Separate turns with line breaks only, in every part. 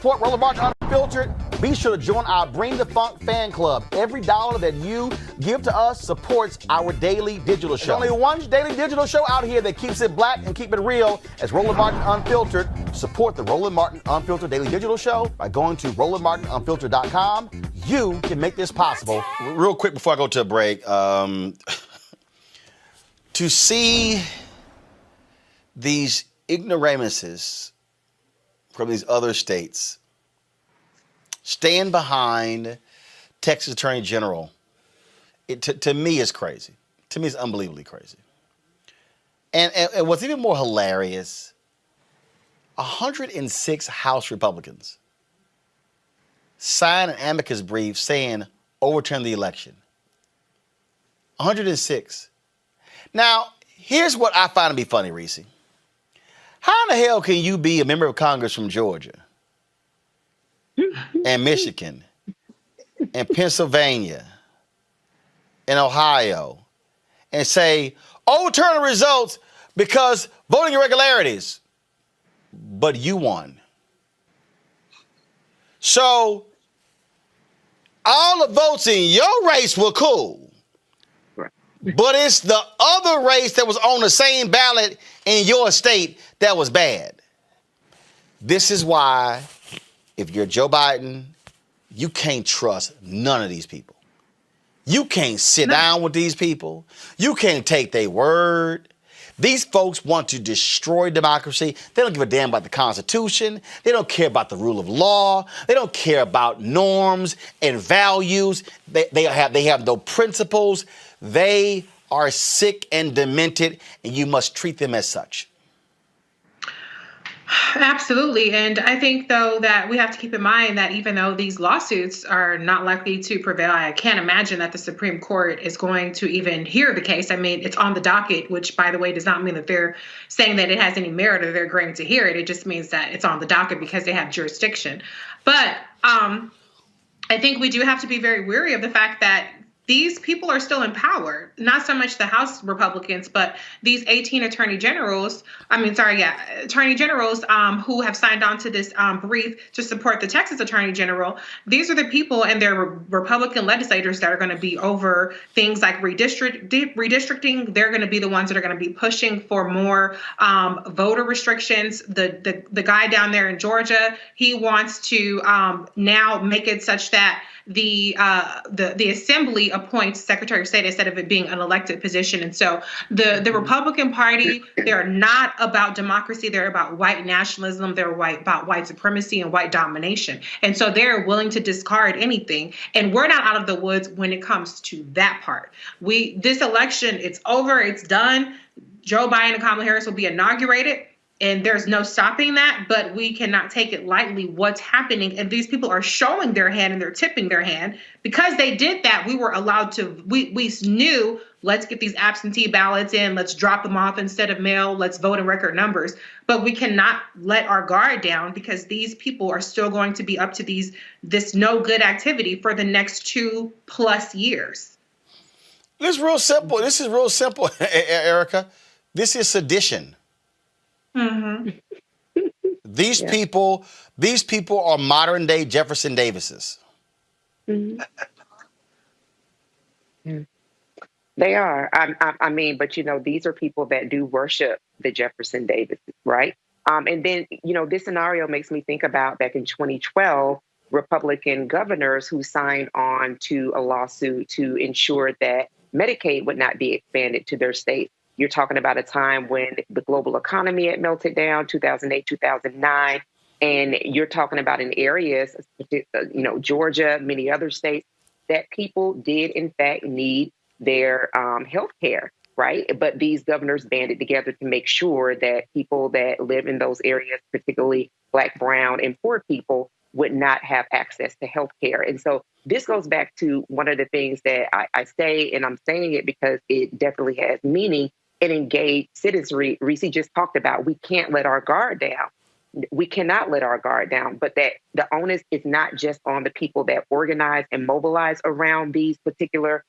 support Roland Martin Unfiltered, be sure to join our Bring the Funk fan club. Every dollar that you give to us supports our daily digital show. There's only one daily digital show out here that keeps it black and keep it real. As Roland Martin Unfiltered. Support the Roland Martin Unfiltered daily digital show by going to RolandMartinUnfiltered.com. You can make this possible. Real quick before I go to a break, to see these ignoramuses from these other states stand behind Texas Attorney General, to me is crazy. To me, it's unbelievably crazy. And what's even more hilarious, 106 House Republicans signed an amicus brief saying overturn the election. 106. Now, here's what I find to be funny, Reese. How in the hell can you be a member of Congress from Georgia and Michigan and Pennsylvania and Ohio and say overturn the results because voting irregularities, but you won? So all the votes in your race were cool, but it's the other race that was on the same ballot in your state that was bad. This is why, if you're Joe Biden, you can't trust none of these people. You can't sit down with these people. You can't take their word. These folks want to destroy democracy. They don't give a damn about the Constitution. They don't care about the rule of law. They don't care about norms and values. They have no principles. They are sick and demented, and you must treat them as such.
Absolutely. And I think, though, that we have to keep in mind that even though these lawsuits are not likely to prevail, I can't imagine that the Supreme Court is going to even hear the case. I mean, it's on the docket, which, by the way, does not mean that they're saying that it has any merit or they're agreeing to hear it. It just means that it's on the docket because they have jurisdiction. But I think we do have to be very wary of the fact that these people are still in power, not so much the House Republicans, but these 18 attorney generals who have signed on to this brief to support the Texas Attorney General. These are the people and their Republican legislators that are going to be over things like redistricting. They're going to be the ones that are going to be pushing for more voter restrictions. The guy down there in Georgia, he wants to now make it such that the assembly appoints Secretary of State instead of it being an elected position. And so the Republican Party, they're not about democracy. They're about white nationalism. They're about white supremacy and white domination. And so they're willing to discard anything. And we're not out of the woods when it comes to that part. This election, it's over. It's done. Joe Biden and Kamala Harris will be inaugurated. And there's no stopping that, but we cannot take it lightly what's happening. And these people are showing their hand and they're tipping their hand. Because they did that, we were allowed to, we knew, let's get these absentee ballots in, let's drop them off instead of mail, let's vote in record numbers. But we cannot let our guard down because these people are still going to be up to this no good activity for the next 2+ years.
This is real simple. Erica. This is sedition.
Mm-hmm.
These people are modern day Jefferson Davises.
Mm-hmm. They are. I mean, but these are people that do worship the Jefferson Davises, right? And then this scenario makes me think about back in 2012, Republican governors who signed on to a lawsuit to ensure that Medicaid would not be expanded to their states. You're talking about a time when the global economy had melted down, 2008, 2009. And you're talking about in areas, Georgia, many other states, that people did, in fact, need their health care, right? But these governors banded together to make sure that people that live in those areas, particularly Black, brown, and poor people, would not have access to health care. And so this goes back to one of the things that I say, and I'm saying it because it definitely has meaning. And engaged citizenry, Reese just talked about, we can't let our guard down. We cannot let our guard down, but that the onus is not just on the people that organize and mobilize around these particular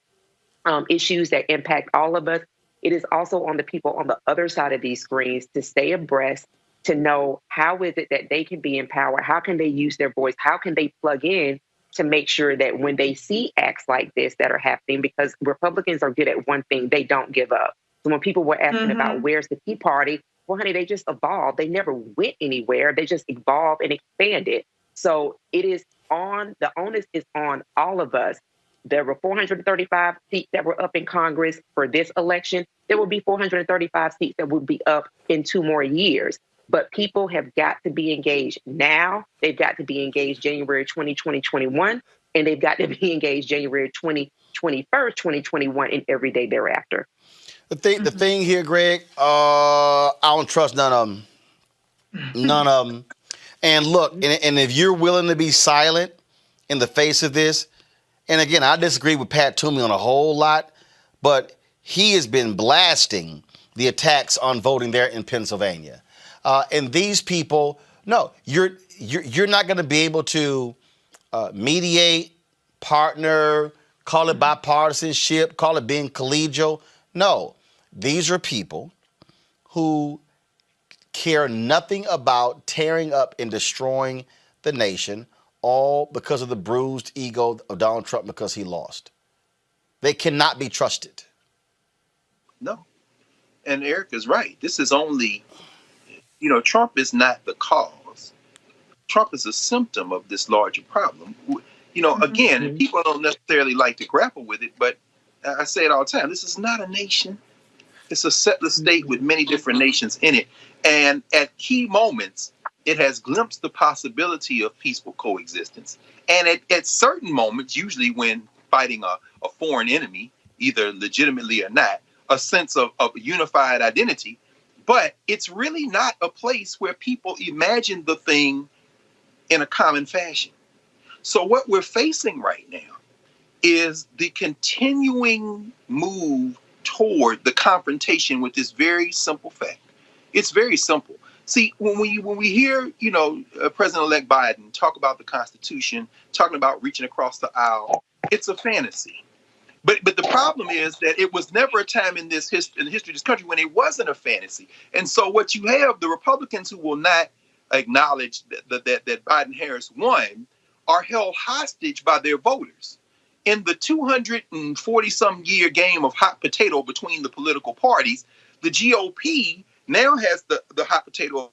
issues that impact all of us. It is also on the people on the other side of these screens to stay abreast, to know how is it that they can be empowered? How can they use their voice? How can they plug in to make sure that when they see acts like this that are happening, because Republicans are good at one thing, they don't give up. So when people were asking about where's the Tea Party, well, honey, they just evolved. They never went anywhere. They just evolved and expanded. So it is the onus is on all of us. There were 435 seats that were up in Congress for this election. There will be 435 seats that will be up in 2 more years. But people have got to be engaged now. They've got to be engaged January 2021, and they've got to be engaged January 2021, and every day thereafter.
The thing here, Greg, I don't trust none of them. None of them. And look, and if you're willing to be silent in the face of this, and again, I disagree with Pat Toomey on a whole lot, but he has been blasting the attacks on voting there in Pennsylvania. And these people, no, you're not going to be able to mediate, partner, call it bipartisanship, call it being collegial. No, these are people who care nothing about tearing up and destroying the nation, all because of the bruised ego of Donald Trump because he lost. They cannot be trusted.
No. And Eric is right. This is only, Trump is not the cause. Trump is a symptom of this larger problem. Again, people don't necessarily like to grapple with it, but I say it all the time. This is not a nation. It's a settler state with many different nations in it. And at key moments, it has glimpsed the possibility of peaceful coexistence. And at certain moments, usually when fighting a foreign enemy, either legitimately or not, a sense of unified identity. But it's really not a place where people imagine the thing in a common fashion. So what we're facing right now is the continuing move toward the confrontation with this very simple fact. It's very simple. See, when we hear, President-elect Biden talk about the Constitution, talking about reaching across the aisle, it's a fantasy. But the problem is that it was never a time in the history of this country when it wasn't a fantasy. And so what you have, the Republicans who will not acknowledge that Biden-Harris won are held hostage by their voters. In the 240-some year game of hot potato between the political parties, the GOP now has the hot potato.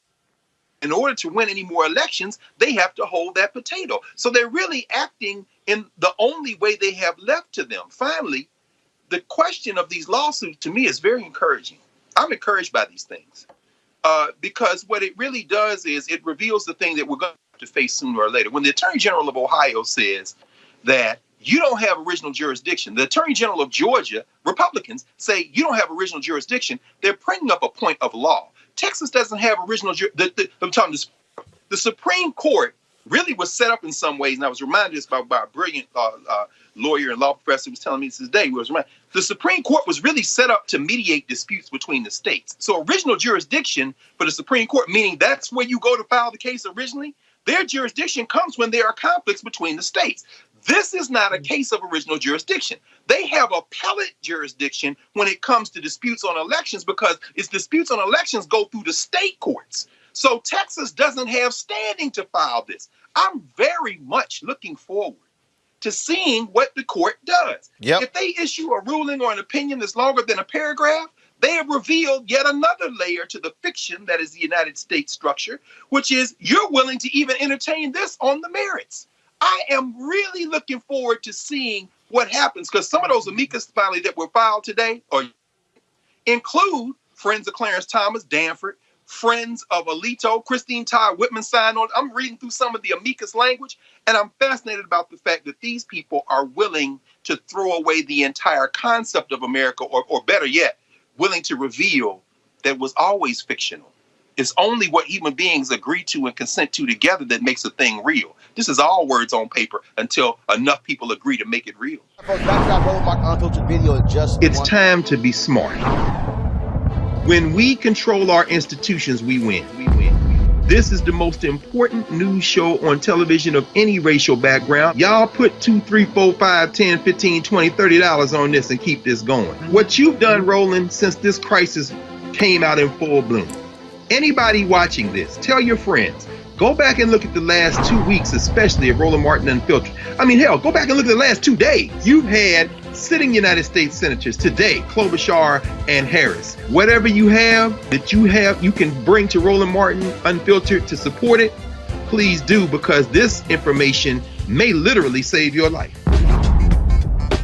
In order to win any more elections, they have to hold that potato. So they're really acting in the only way they have left to them. Finally, the question of these lawsuits to me is very encouraging. I'm encouraged by these things because what it really does is it reveals the thing that we're going to have to face sooner or later. When the Attorney General of Ohio says that you don't have original jurisdiction, the Attorney General of Georgia, Republicans, say you don't have original jurisdiction, they're bringing up a point of law. Texas doesn't have original jurisdiction. The Supreme Court really was set up in some ways, and I was reminded this by a brilliant lawyer and law professor who was telling me this today. The Supreme Court was really set up to mediate disputes between the states. So original jurisdiction for the Supreme Court, meaning that's where you go to file the case originally, their jurisdiction comes when there are conflicts between the states. This is not a case of original jurisdiction. They have appellate jurisdiction when it comes to disputes on elections because its disputes on elections go through the state courts. So Texas doesn't have standing to file this. I'm very much looking forward to seeing what the court does. Yep. If they issue a ruling or an opinion that's longer than a paragraph, they have revealed yet another layer to the fiction that is the United States structure, which is you're willing to even entertain this on the merits. I am really looking forward to seeing what happens because some of those amicus finally that were filed today include friends of Clarence Thomas, Danford, friends of Alito, Christine Todd Whitman signed on. I'm reading through some of the amicus language, and I'm fascinated about the fact that these people are willing to throw away the entire concept of America, or better yet, willing to reveal that was always fictional. It's only what human beings agree to and consent to together that makes a thing real. This is all words on paper until enough people agree to make it real. It's time to be smart. When we control our institutions, we win. This is the most important news show on television of any racial background. Y'all put $2, $3, $4, $5, $10, $15, $20, $30 on this and keep this going. What you've done, Roland, since this crisis came out in full bloom, Anybody watching this, tell your friends. Go back and look at the last 2 weeks, especially of Roland Martin Unfiltered. I mean, hell, go back and look at the last 2 days. You've had sitting United States senators today, Klobuchar and Harris. Whatever you have, you can bring to Roland Martin Unfiltered to support it. Please do, because this information may literally save your life.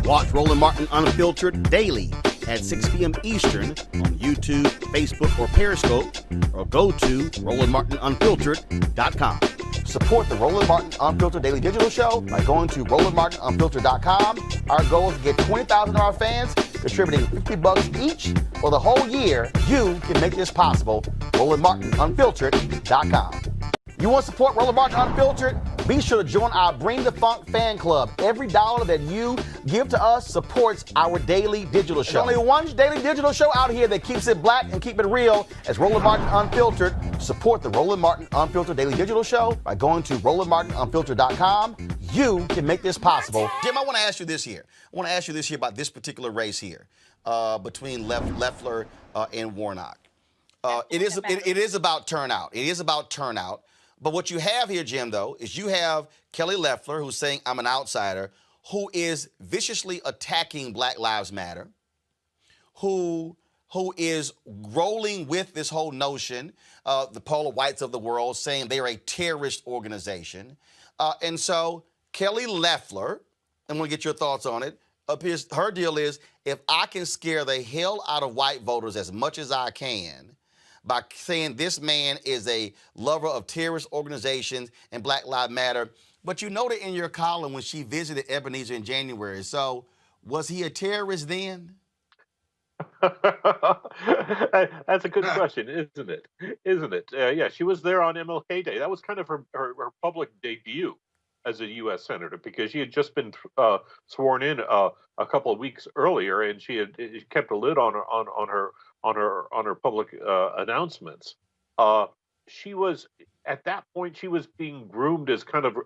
Watch Roland Martin Unfiltered daily at 6 p.m. Eastern on YouTube, Facebook, or Periscope, or go to RolandMartinUnfiltered.com. Support the Roland Martin Unfiltered Daily Digital Show by going to RolandMartinUnfiltered.com. Our goal is to get 20,000 of our fans contributing $50 each for the whole year. You can make this possible. RolandMartinUnfiltered.com. You want to support Roland Martin Unfiltered? Be sure to join our Bring the Funk fan club. Every dollar that you give to us supports our daily digital show. There's only one daily digital show out here that keeps it black and keep it real as Roland Martin Unfiltered. Support the Roland Martin Unfiltered Daily Digital Show by going to RolandMartinUnfiltered.com. You can make this possible. Jim, I want to ask you this here. About this particular race here between Loeffler and Warnock. It is about turnout. But what you have here, Jim, though, is you have Kelly Loeffler, who's saying I'm an outsider, who is viciously attacking Black Lives Matter, who is rolling with this whole notion, the polar whites of the world, saying they are a terrorist organization. And so Kelly Loeffler, I'm going to get your thoughts on it, her deal is, if I can scare the hell out of white voters as much as I can, by saying this man is a lover of terrorist organizations and Black Lives Matter. But you noted in your column when she visited Ebenezer in January. So was he a terrorist then?
That's a good question, isn't it? Yeah, she was there on MLK Day. That was kind of her public debut as a U.S. senator, because she had just been sworn in a couple of weeks earlier, and she had kept a lid on her public announcements. She was, at that point, she was being groomed as kind of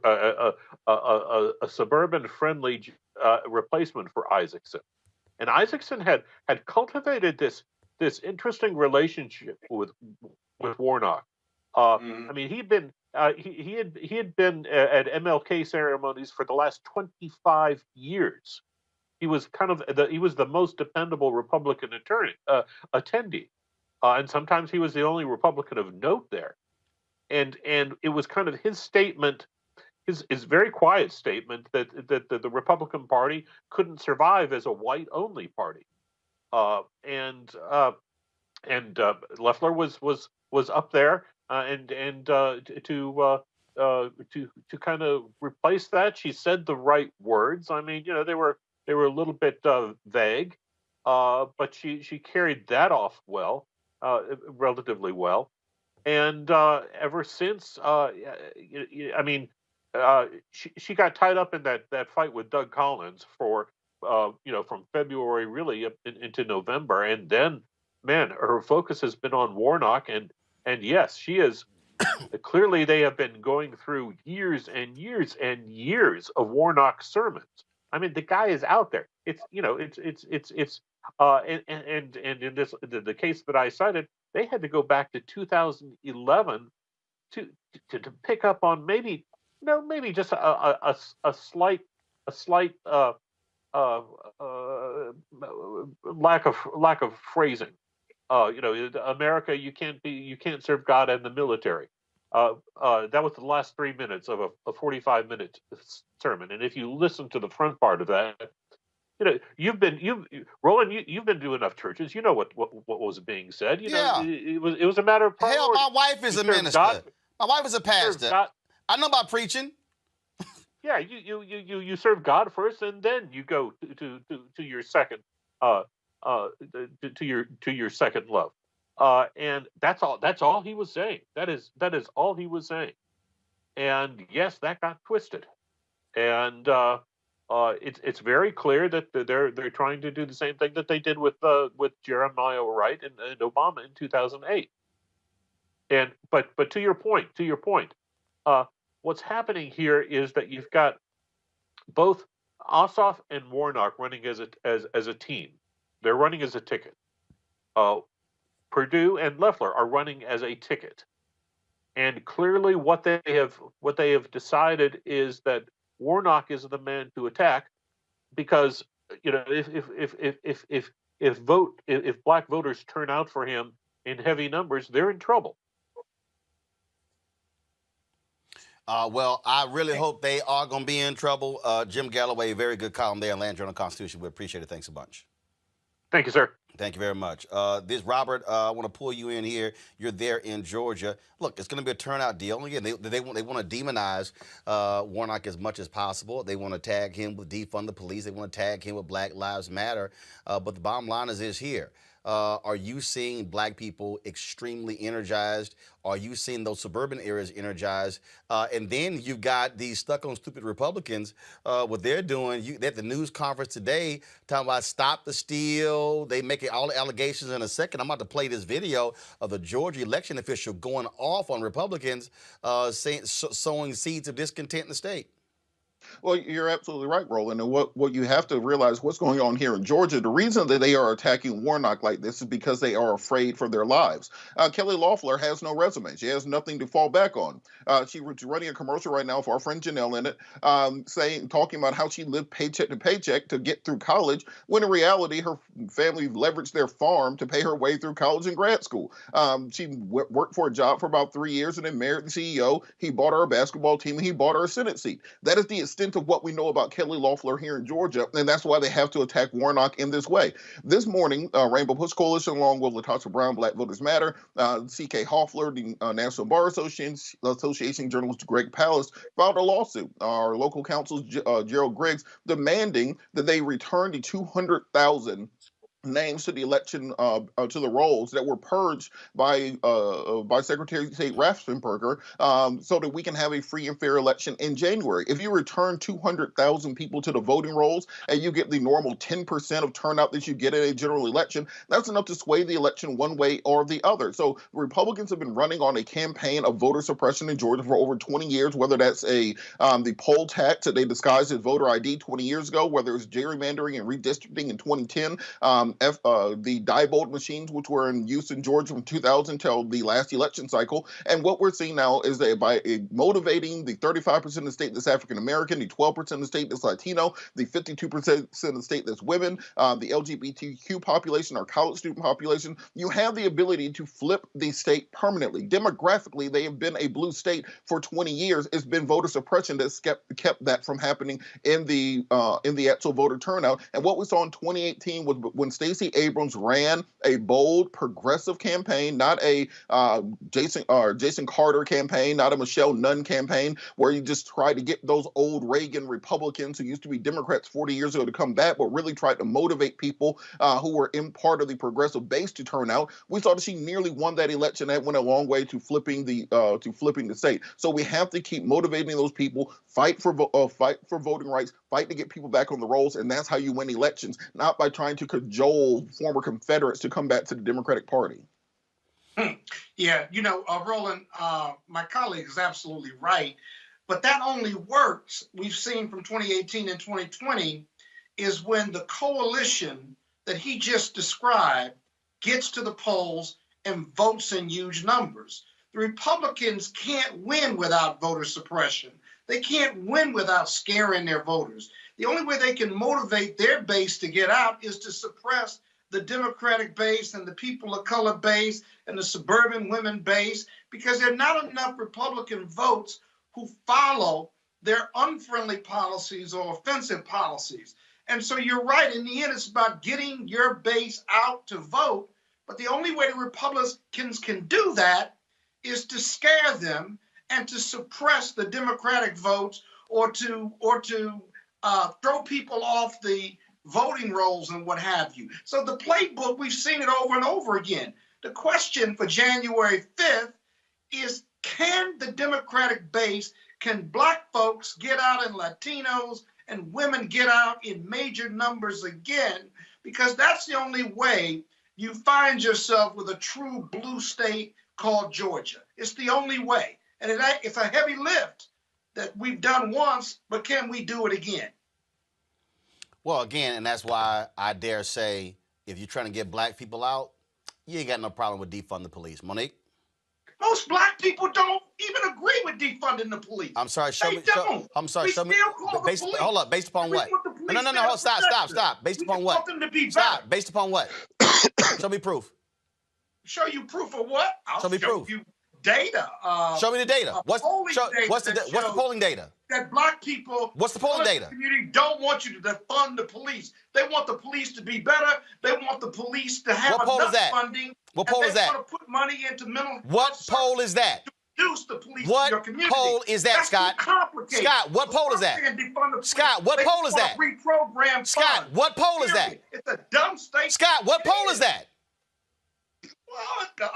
a suburban-friendly replacement for Isaacson. And Isaacson had cultivated this interesting relationship with Warnock. I mean, he had been at MLK ceremonies for the last 25 years. He was the most dependable Republican attendee, and sometimes he was the only Republican of note there. And it was kind of his statement, his very quiet statement that the Republican Party couldn't survive as a white-only party. And Loeffler was up there, and to kind of replace that, she said the right words. I mean, they were a little bit vague, but she carried that off well, relatively well. And ever since, she got tied up in that fight with Doug Collins for, from February really up into November. And then, man, her focus has been on Warnock. And yes, she is. Clearly, they have been going through years and years and years of Warnock sermons. I mean, the guy is out there. And in the case that I cited, they had to go back to 2011 to pick up on maybe just a slight lack of phrasing. America, you can't serve God and the military. That was the last 3 minutes of a 45-minute sermon, and if you listen to the front part of that, Roland, you've been to enough churches. You know what was being said. It was a matter of priority.
Hell, my wife is a minister. My wife is a pastor. I know about preaching.
Yeah, you serve God first, and then you go to your second to your second love. And that's all he was saying. That is all he was saying. And yes, that got twisted. And it's very clear that they're trying to do the same thing that they did with Jeremiah Wright and Obama in 2008. And but to your point, what's happening here is that you've got both Ossoff and Warnock running as a team. They're running as a ticket. Perdue and Loeffler are running as a ticket, and clearly what they have decided is that Warnock is the man to attack, because if black voters turn out for him in heavy numbers, they're in trouble.
Well, I really hope they are going to be in trouble. Jim Galloway, very good column there in Land Journal Constitution. We appreciate it. Thanks a bunch.
Thank you, sir.
Thank you very much. This Robert, I want to pull you in here. You're there in Georgia. Look, it's going to be a turnout deal. Again, they want to demonize Warnock as much as possible. They want to tag him with defund the police. They want to tag him with Black Lives Matter. But the bottom line is here. Are you seeing black people extremely energized? Are you seeing those suburban areas energized? And then you've got these stuck on stupid Republicans, what they're doing. They're at the news conference today talking about stop the steal. They making all the allegations in a second. I'm about to play this video of the Georgia election official going off on Republicans, sowing seeds of discontent in the state.
Well, you're absolutely right, Roland. And what you have to realize what's going on here in Georgia, the reason that they are attacking Warnock like this is because they are afraid for their lives. Kelly Loeffler has no resume. She has nothing to fall back on. She was running a commercial right now for our friend Janelle in it, talking about how she lived paycheck to paycheck to get through college, when in reality, her family leveraged their farm to pay her way through college and grad school. She worked for a job for about 3 years and then married the CEO. He bought her a basketball team and he bought her a Senate seat. That is the extent of what we know about Kelly Loeffler here in Georgia, and that's why they have to attack Warnock in this way. This morning, Rainbow Push Coalition, along with Latasha Brown, Black Voters Matter, C.K. Hoffler, the National Bar Association journalist Greg Palast, filed a lawsuit. Our local counsel, Gerald Griggs, demanding that they return the 200,000 names to the election, to the rolls that were purged by Secretary of State Raffensperger, so that we can have a free and fair election in January. If you return 200,000 people to the voting rolls and you get the normal 10% of turnout that you get in a general election, that's enough to sway the election one way or the other. So Republicans have been running on a campaign of voter suppression in Georgia for over 20 years, whether that's the poll tax that they disguised as voter ID 20 years ago, whether it's gerrymandering and redistricting in 2010, the Diebold machines, which were in use in Georgia from 2000 till the last election cycle. And what we're seeing now is that by motivating the 35% of the state that's African American, the 12% of the state that's Latino, the 52% of the state that's women, the LGBTQ population, our college student population, you have the ability to flip the state permanently. Demographically, they have been a blue state for 20 years. It's been voter suppression that's kept that from happening in the actual voter turnout. And what we saw in 2018 was when Stacey Abrams ran a bold, progressive campaign, not a Jason Carter campaign, not a Michelle Nunn campaign, where you just tried to get those old Reagan Republicans who used to be Democrats 40 years ago to come back, but really tried to motivate people who were in part of the progressive base to turn out. We saw that she nearly won that election. That went a long way to flipping the state. So we have to keep motivating those people, fight for voting rights, fight to get people back on the rolls, and that's how you win elections, not by trying to cajole former Confederates to come back to the Democratic Party.
Yeah, Roland, my colleague is absolutely right, but that only works, we've seen from 2018 and 2020, is when the coalition that he just described gets to the polls and votes in huge numbers. The Republicans can't win without voter suppression. They can't win without scaring their voters. The only way they can motivate their base to get out is to suppress the Democratic base and the people of color base and the suburban women base, because there are not enough Republican votes who follow their unfriendly policies or offensive policies. And so you're right. In the end, it's about getting your base out to vote. But the only way the Republicans can do that is to scare them and to suppress the Democratic votes, or to throw people off the voting rolls and what have you. So the playbook, we've seen it over and over again. The question for January 5th is, can the Democratic base, can Black folks get out and Latinos and women get out in major numbers again? Because that's the only way you find yourself with a true blue state called Georgia. It's the only way. And it's a heavy lift that we've done once, but can we do it again?
Well, again, and that's why I dare say, if you're trying to get black people out, You ain't got no problem with defund the police, Monique.
Most black people don't even agree with defunding the police.
I'm sorry. Show
They
me.
don't.
I'm sorry.
We
Show me.
still call the
Based,
police.
hold up. Based upon
We
what?
want the police
No.
there to
Stop.
protect us.
Stop. Based
We
upon
just
what?
want them to be
Stop.
better.
Based upon what? Show me proof.
Show you proof of what? I'll
Show me proof.
you data.
Show me the data. What's the polling data?
That black people,
What's the polling data?
Community don't want you to defund the police. They want the police to be better. They want the police to have
What poll is
enough
that?
funding.
What poll is that?
They want to put money into mental health.
What poll is that?
Reduce the police in your
What
community.
poll is that,
That's
Scott?
too complicated.
Scott, what poll is that? Scott, what poll is that?
Reprogram
Scott,
funds.
what poll is that?
It's a dumb statement.
Scott, what poll is that?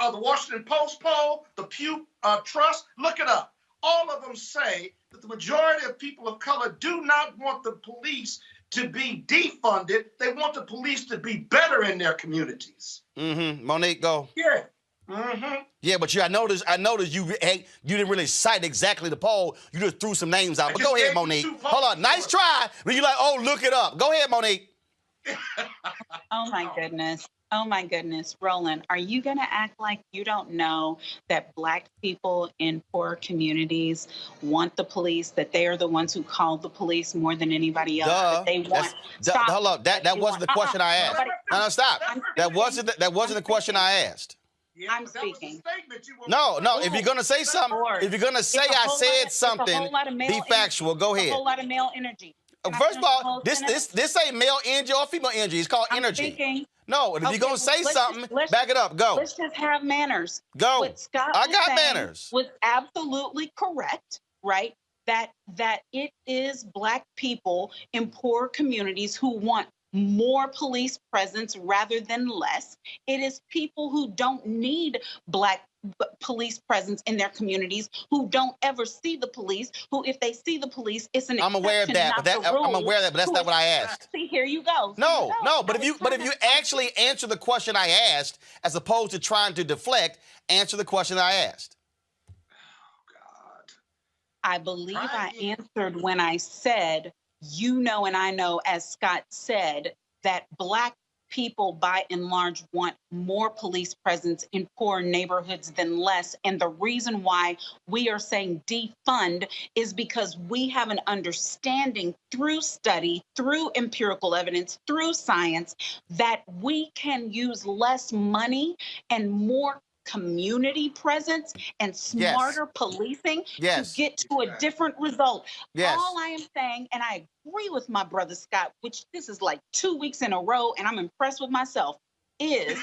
Well, the Washington Post poll, the Pew Trust, look it up. All of them say that the majority of people of color do not want the police to be defunded. They want the police to be better in their communities.
Monique, go.
Yeah.
Yeah, but I noticed you didn't really cite exactly the poll. You just threw some names out. But go ahead, Monique. Hold on. Nice try. But you're like, oh, look it up. Go ahead, Monique.
Oh, my goodness. Oh, my goodness. Roland, are you going to act like you don't know that black people in poor communities want the police, that they are the ones who call the police more than anybody else?
Duh.
That they want.
Hold up. That wasn't the question I asked. No, stop. That wasn't the question I asked.
Yeah,
I'm speaking.
No. If you're gonna say something, if you're gonna say I said something, be factual. Go ahead.
A whole lot of male energy.
First of all, this ain't male energy or female energy. It's called energy.
Speaking.
No, if you're gonna say something, back it up. Go.
Let's just have manners.
Go.
What Scott
I
was
got
saying
manners.
Was absolutely correct, right? That it is black people in poor communities who want more police presence rather than less. It is people who don't need black police presence in their communities, who don't ever see the police, who, if they see the police, it's an
I'm aware of that, but I'm aware of that, but that's not what I asked.
See, here you go.
No, but if you actually answer the question I asked, as opposed to trying to deflect, answer the question I asked.
I believe I answered when I said, you know, and I know, as Scott said, that black people by and large want more police presence in poor neighborhoods than less. And the reason why we are saying defund is because we have an understanding through study, through empirical evidence, through science, that we can use less money and more community presence and smarter policing to get to a different result. All I am saying, and I agree with my brother Scott, which this is like 2 weeks in a row, and I'm impressed with myself, is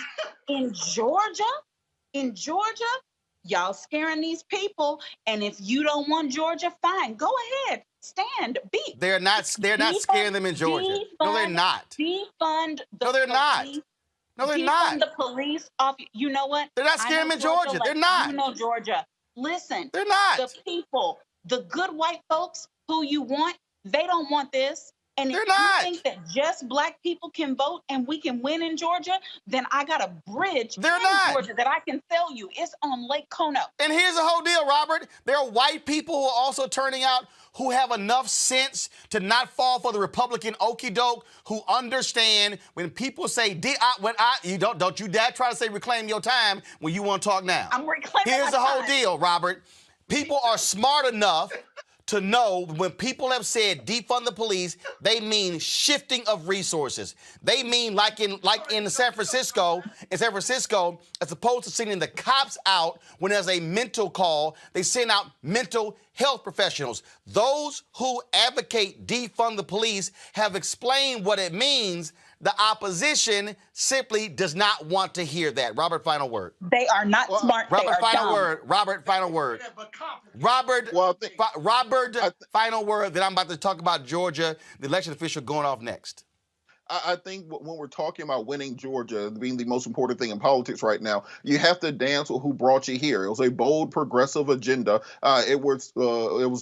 in Georgia, y'all scaring these people. And if you don't want Georgia, fine, go ahead. Stand, beat.
They're not scaring them in Georgia. No, they're not.
Defund the
No, they're not. No, they're not.
The police off. You know what?
They're not scaring them in Georgia. They're not.
You know Georgia. Listen.
They're not.
The people, the good white folks who you want, they don't want this. And if you think that just black people can vote and we can win in Georgia, then I got a bridge in Georgia that I can sell you. It's on Lake Kono.
And here's the whole deal, Robert. There are white people who are also turning out who have enough sense to not fall for the Republican okie doke, who understand when people say, don't you dare try to say reclaim your time when you want to talk now.
I'm reclaiming
Here's the
my
whole
time.
deal, Robert. People are smart enough to know when people have said defund the police, they mean shifting of resources. They mean like in San Francisco, as opposed to sending the cops out when there's a mental call, they send out mental health professionals. Those who advocate defund the police have explained what it means. The opposition simply does not want to hear that. Robert, final word.
They are not smart.
Robert, final word. Robert, final word. Robert, final word. Then I'm about to talk about Georgia, the election official going off next.
I think when we're talking about winning Georgia being the most important thing in politics right now, you have to dance with who brought you here. It was a bold, progressive agenda. It was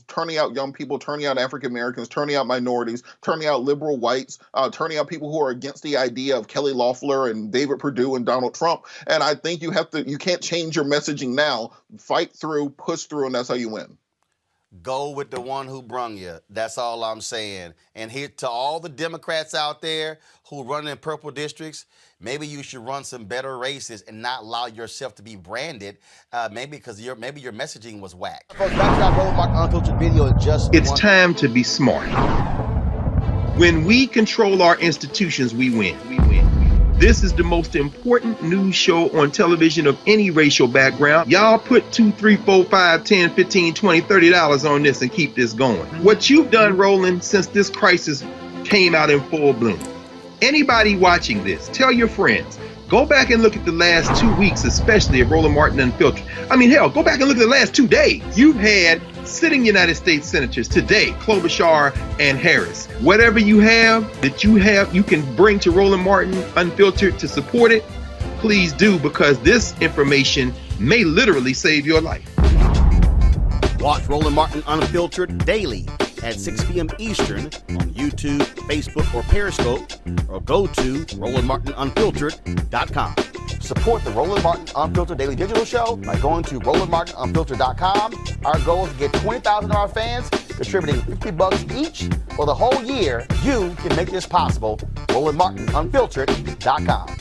turning out young people, turning out African Americans, turning out minorities, turning out liberal whites, turning out people who are against the idea of Kelly Loeffler and David Perdue and Donald Trump. And I think you can't change your messaging now. Fight through, push through, and that's how you win.
Go with the one who brung you. That's all I'm saying. And here to all the Democrats out there who run in purple districts, maybe you should run some better races and not allow yourself to be branded. Maybe because your messaging was whack. Folks, back to our Roland Martin Unfiltered video in just
It's time to be smart. When we control our institutions, we win. This is the most important news show on television of any racial background. Y'all put $2, $3, $4, $5, $10, $15, $20, $30 on this and keep this going. What you've done, Roland, since this crisis came out in full bloom. Anybody watching this, tell your friends. Go back and look at the last 2 weeks, especially of Roland Martin Unfiltered. I mean, hell, go back and look at the last 2 days. You've had sitting United States senators today, Klobuchar and Harris. Whatever you have you can bring to Roland Martin Unfiltered to support it, please do, because this information may literally save your life.
Watch Roland Martin Unfiltered daily at 6 p.m. Eastern on YouTube, Facebook, or Periscope, or go to RolandMartinUnfiltered.com. Support the Roland Martin Unfiltered Daily Digital Show by going to RolandMartinUnfiltered.com. Our goal is to get 20,000 of our fans contributing $50 each for the whole year. You can make this possible. RolandMartinUnfiltered.com.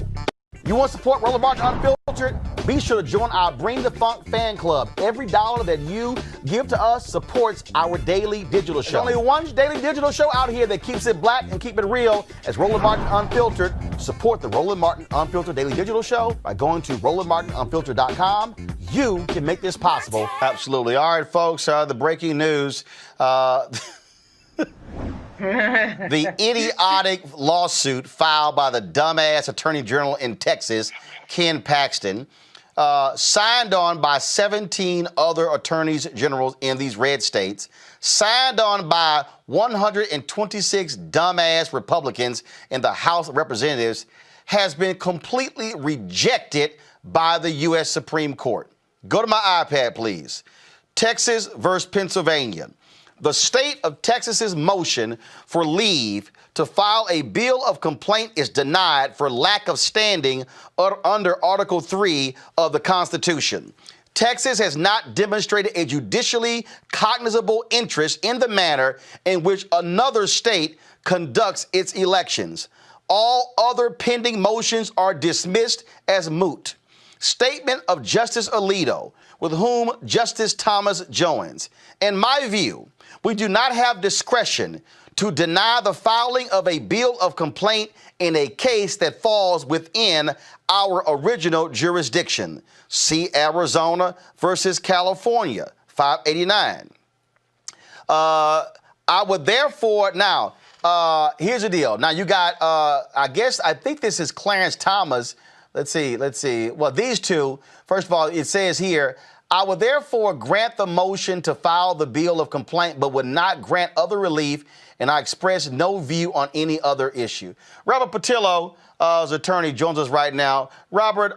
You want to support Roland Martin Unfiltered? Be sure to join our Bring the Funk fan club. Every dollar that you give to us supports our daily digital show. There's only one daily digital show out here that keeps it black and keep it real. As Roland Martin Unfiltered. Support the Roland Martin Unfiltered Daily Digital Show by going to RolandMartinUnfiltered.com. You can make this possible. Absolutely. All right, folks, the breaking news. The idiotic lawsuit filed by the dumbass Attorney General in Texas, Ken Paxton, signed on by 17 other attorneys generals in these red states, signed on by 126 dumbass Republicans in the House of Representatives, has been completely rejected by the U.S. Supreme Court. Go to my iPad, please. Texas versus Pennsylvania. The state of Texas's motion for leave to file a bill of complaint is denied for lack of standing under Article 3 of the Constitution. Texas has not demonstrated a judicially cognizable interest in the manner in which another state conducts its elections. All other pending motions are dismissed as moot. Statement of Justice Alito, with whom Justice Thomas joins. In my view, we do not have discretion to deny the filing of a bill of complaint in a case that falls within our original jurisdiction. See Arizona versus California, 589. I would therefore, now, here's the deal. Now you got, I think this is Clarence Thomas. Let's see. Well, these two, first of all, it says here, I would therefore grant the motion to file the bill of complaint, but would not grant other relief, and I express no view on any other issue. Robert Patillo, as attorney, joins us right now. Robert,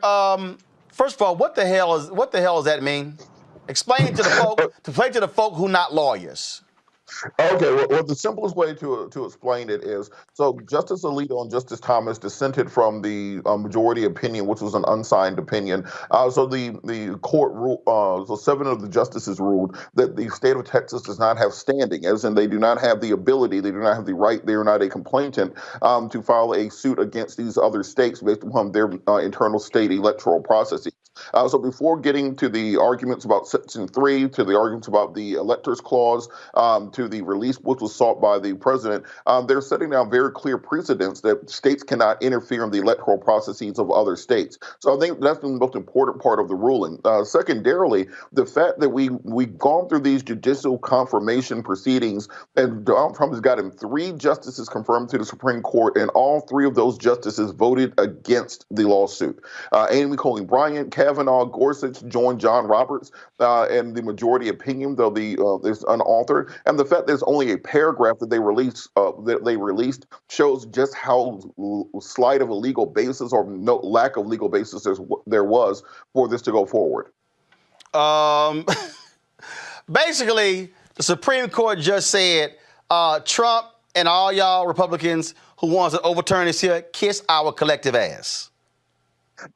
first of all, what the hell does that mean? Explain to the folk who not lawyers.
Okay, well, the simplest way to explain it is, so Justice Alito and Justice Thomas dissented from the majority opinion, which was an unsigned opinion. So the court ruled, so 7 of the justices ruled that the state of Texas does not have standing, as in they do not have the ability, they do not have the right, they are not a complainant to file a suit against these other states based upon their internal state electoral processes. So before getting to the arguments about Section 3, to the arguments about the Electors Clause, to the release which was sought by the president, they're setting down very clear precedents that states cannot interfere in the electoral processes of other states. So I think that's the most important part of the ruling. Secondarily, the fact that we've gone through these judicial confirmation proceedings, and Donald Trump has gotten 3 justices confirmed to the Supreme Court, and all 3 of those justices voted against the lawsuit. Amy Coney Bryant, Kavanaugh, Gorsuch joined John Roberts in the majority opinion, though it's unauthored. And the fact there's only a paragraph that they released shows just how slight of a legal basis or no lack of legal basis there was for this to go forward.
Basically, the Supreme Court just said, Trump and all y'all Republicans who wants to overturn this here, kiss our collective ass.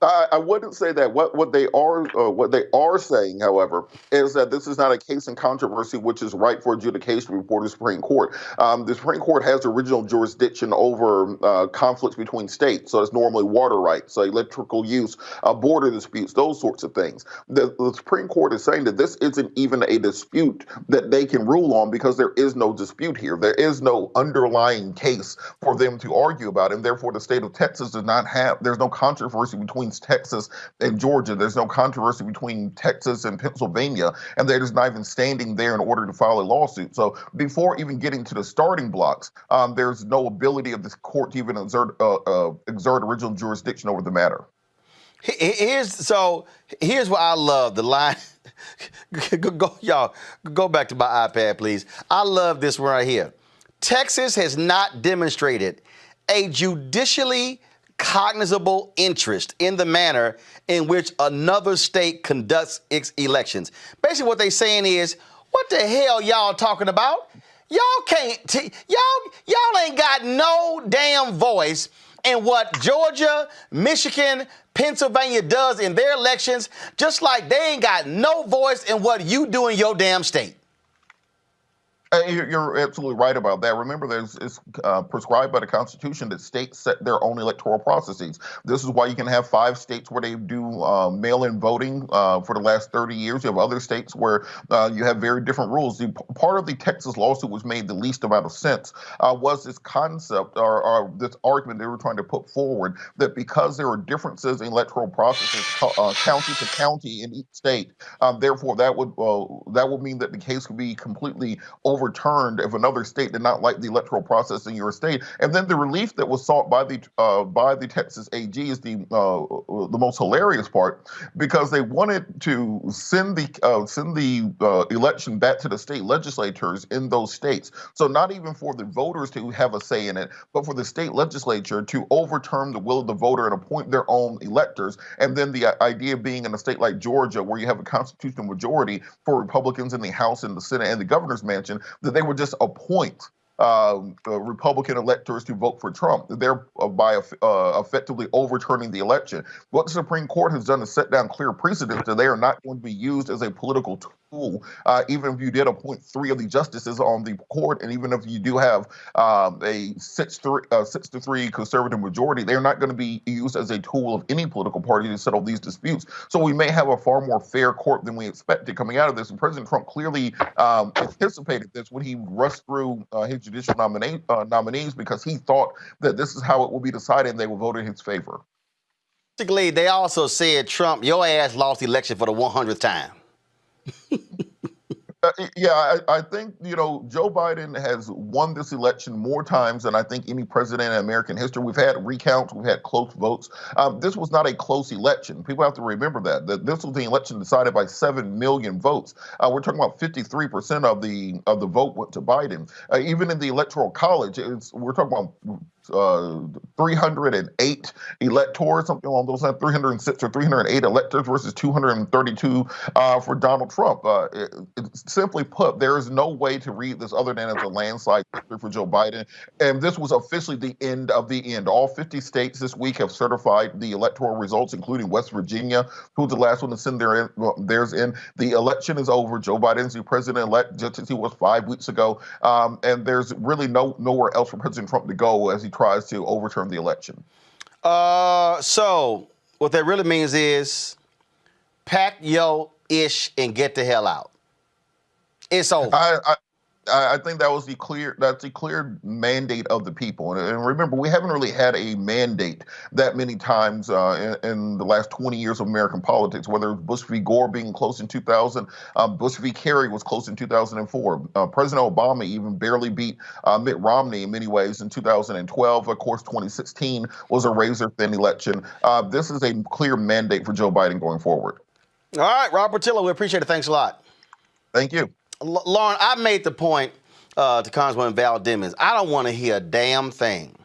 I wouldn't say that. What they are saying, however, is that this is not a case in controversy which is ripe for adjudication before the Supreme Court. The Supreme Court has original jurisdiction over conflicts between states, so it's normally water rights, so electrical use, border disputes, those sorts of things. The Supreme Court is saying that this isn't even a dispute that they can rule on because there is no dispute here. There is no underlying case for them to argue about, and therefore the state of Texas does not have. There's no controversy between Texas and Georgia. There's no controversy between Texas and Pennsylvania, and they're just not even standing there in order to file a lawsuit. So before even getting to the starting blocks, there's no ability of this court to even exert original jurisdiction over the matter.
Here's what I love, the line. Y'all, go back to my iPad, please. I love this one right here. Texas has not demonstrated a judicially cognizable interest in the manner in which another state conducts its elections. Basically, what they're saying is, what the hell y'all talking about? Y'all can't, y'all ain't got no damn voice in what Georgia, Michigan, Pennsylvania does in their elections, just like they ain't got no voice in what you do in your damn state.
You're absolutely right about that. Remember, it's prescribed by the Constitution that states set their own electoral processes. This is why you can have 5 states where they do mail-in voting for the last 30 years. You have other states where you have very different rules. Part of the Texas lawsuit which made the least amount of sense was this concept or this argument they were trying to put forward that because there are differences in electoral processes county to county in each state, therefore that would mean that the case could be completely overturned if another state did not like the electoral process in your state. And then the relief that was sought by the Texas AG is the most hilarious part, because they wanted to send the election back to the state legislatures in those states. So not even for the voters to have a say in it, but for the state legislature to overturn the will of the voter and appoint their own electors. And then the idea being in a state like Georgia, where you have a constitutional majority for Republicans in the House and the Senate and the governor's mansion, that they would just appoint Republican electors to vote for Trump, thereby effectively overturning the election. What the Supreme Court has done is set down clear precedents that they are not going to be used as a political tool, even if you did appoint 3 of the justices on the court, and even if you do have a 6-3 conservative majority, they're not going to be used as a tool of any political party to settle these disputes. So we may have a far more fair court than we expected coming out of this. And President Trump clearly anticipated this when he rushed through his judicial nominees, because he thought that this is how it will be decided and they will vote in his favor.
Basically, they also said, Trump, your ass lost the election for the 100th time.
I think, Joe Biden has won this election more times than I think any president in American history. We've had recounts, we've had close votes. This was not a close election. People have to remember that this was the election decided by 7 million votes. We're talking about 53% of the vote went to Biden. Even in the Electoral College, we're talking about 308 electors, something along those lines, 306 or 308 electors versus 232 for Donald Trump. Simply put, there is no way to read this other than as a landslide victory for Joe Biden. And this was officially the end of the end. All 50 states this week have certified the electoral results, including West Virginia, who's the last one to send theirs in. The election is over. Joe Biden's the president-elect, just as he was 5 weeks ago. And there's really nowhere else for President Trump to go as he tries to overturn the election.
So what that really means is pack your ish and get the hell out. It's over.
I think that's the clear mandate of the people. And remember, we haven't really had a mandate that many times in the last 20 years of American politics, whether it was Bush v. Gore being close in 2000, Bush v. Kerry was close in 2004. President Obama even barely beat Mitt Romney in many ways in 2012. Of course, 2016 was a razor-thin election. This is a clear mandate for Joe Biden going forward.
All right, Rob Portillo, we appreciate it. Thanks a lot.
Thank you.
Lauren, I made the point to Congresswoman Val Demings. I don't want to hear a damn thing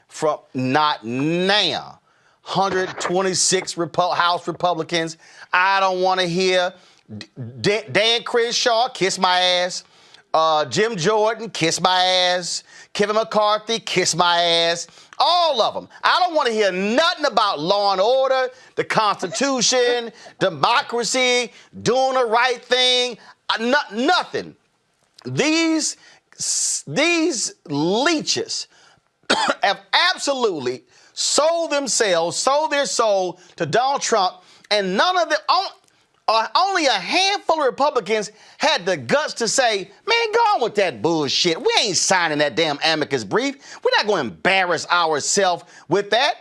from not now 126 House Republicans. I don't want to hear Dan Crenshaw kiss my ass. Jim Jordan, kiss my ass. Kevin McCarthy, kiss my ass. All of them. I don't want to hear nothing about law and order, the Constitution, democracy, doing the right thing. Nothing. These leeches have absolutely sold their soul to Donald Trump, and none of them, only a handful of Republicans had the guts to say, man, go on with that bullshit. We ain't signing that damn amicus brief. We're not going to embarrass ourselves with that.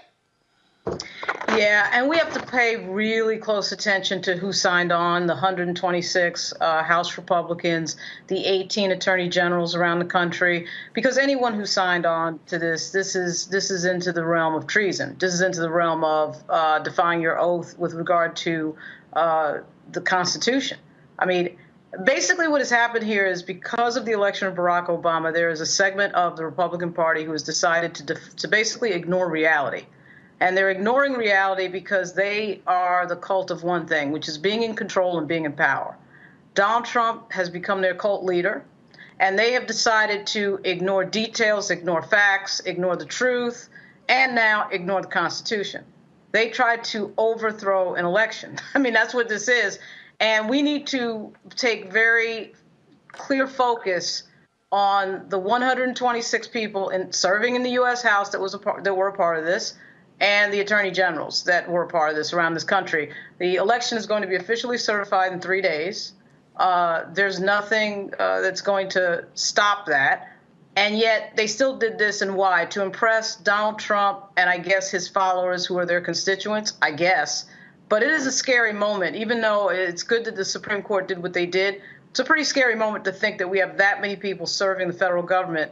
Yeah, and we have to pay really close attention to who signed on, the 126 House Republicans, the 18 attorney generals around the country, because anyone who signed on to this is into the realm of treason. This is into the realm of defying your oath with regard to the Constitution. I mean, basically what has happened here is because of the election of Barack Obama, there is a segment of the Republican Party who has decided to basically ignore reality. And they're ignoring reality because they are the cult of one thing, which is being in control and being in power. Donald Trump has become their cult leader, and they have decided to ignore details, ignore facts, ignore the truth, and now ignore the Constitution. They tried to overthrow an election. I mean, that's what this is. And we need to take very clear focus on the 126 people serving in the U.S. House that were a part of this, and the attorney generals that were a part of this around this country. The election is going to be officially certified in 3 days. There's nothing that's going to stop that. And yet they still did this, and why? To impress Donald Trump and I guess his followers who are their constituents, I guess. But it is a scary moment, even though it's good that the Supreme Court did what they did. It's a pretty scary moment to think that we have that many people serving the federal government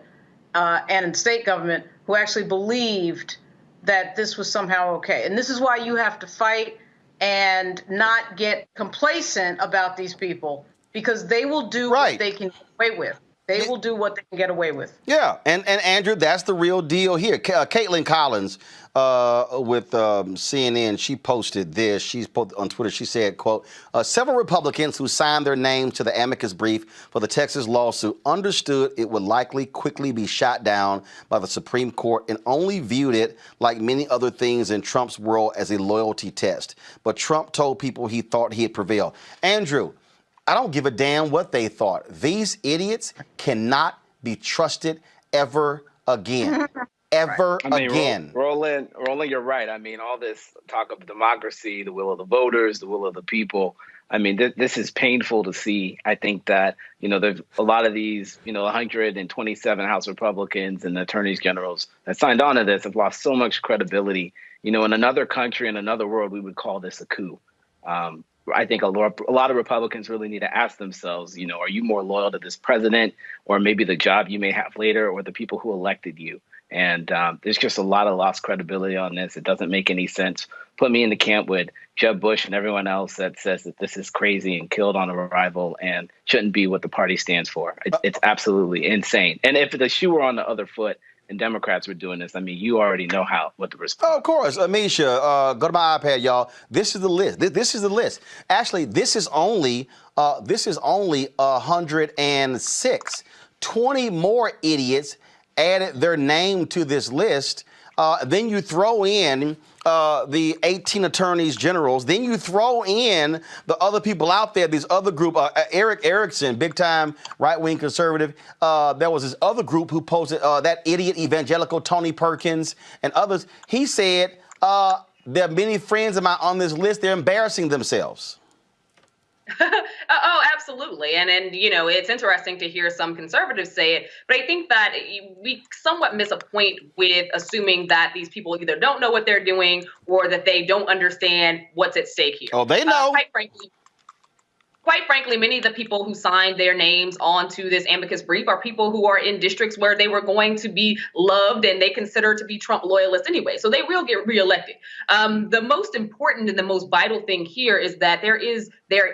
and in state government who actually believed that this was somehow okay. And this is why you have to fight and not get complacent about these people, because they will do what they can get away with. They will do what they can get away with.
Yeah, and Andrew, that's the real deal here. Caitlin Collins with CNN, she posted this. She's posted on Twitter. She said, quote, several Republicans who signed their names to the amicus brief for the Texas lawsuit understood it would likely quickly be shot down by the Supreme Court and only viewed it, like many other things in Trump's world, as a loyalty test. But Trump told people he thought he had prevailed. Andrew, I don't give a damn what they thought. These idiots cannot be trusted ever again. Ever again.
Roland, you're right. I mean, all this talk of democracy, the will of the voters, the will of the people. I mean, this is painful to see. I think that, there's a lot of these, 127 House Republicans and attorneys generals that signed on to this have lost so much credibility. In another country, in another world, we would call this a coup. I think a lot of Republicans really need to ask themselves, are you more loyal to this president or maybe the job you may have later or the people who elected you? And there's just a lot of lost credibility on this. It doesn't make any sense. Put me in the camp with Jeb Bush and everyone else that says that this is crazy and killed on arrival and shouldn't be what the party stands for. It's absolutely insane. And if the shoe were on the other foot and Democrats were doing this, I mean, you already know what the response.
Oh, of course, Amisha, go to my iPad, y'all. This is the list. This is the list. Actually, this is only 106. 20 more idiots added their name to this list. Then you throw in the 18 attorneys generals. Then you throw in the other people out there, this other group, Eric Erickson, big time right-wing conservative. There was this other group who posted that idiot evangelical Tony Perkins and others. He said, there are many friends of mine on this list. They're embarrassing themselves.
Oh, absolutely. And it's interesting to hear some conservatives say it, but I think that we somewhat miss a point with assuming that these people either don't know what they're doing or that they don't understand what's at stake here.
Oh, they know.
Quite frankly, many of the people who signed their names onto this amicus brief are people who are in districts where they were going to be loved and they consider to be Trump loyalists anyway. So they will get reelected. The most important and the most vital thing here is that there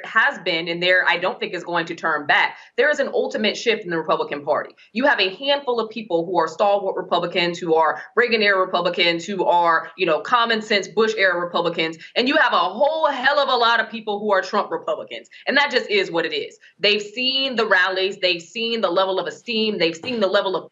has been, and I don't think is going to turn back, there is an ultimate shift in the Republican Party. You have a handful of people who are stalwart Republicans, who are Reagan-era Republicans, who are, common sense Bush-era Republicans, and you have a whole hell of a lot of people who are Trump Republicans. And that just is what it is. They've seen the rallies, they've seen the level of esteem, they've seen the level of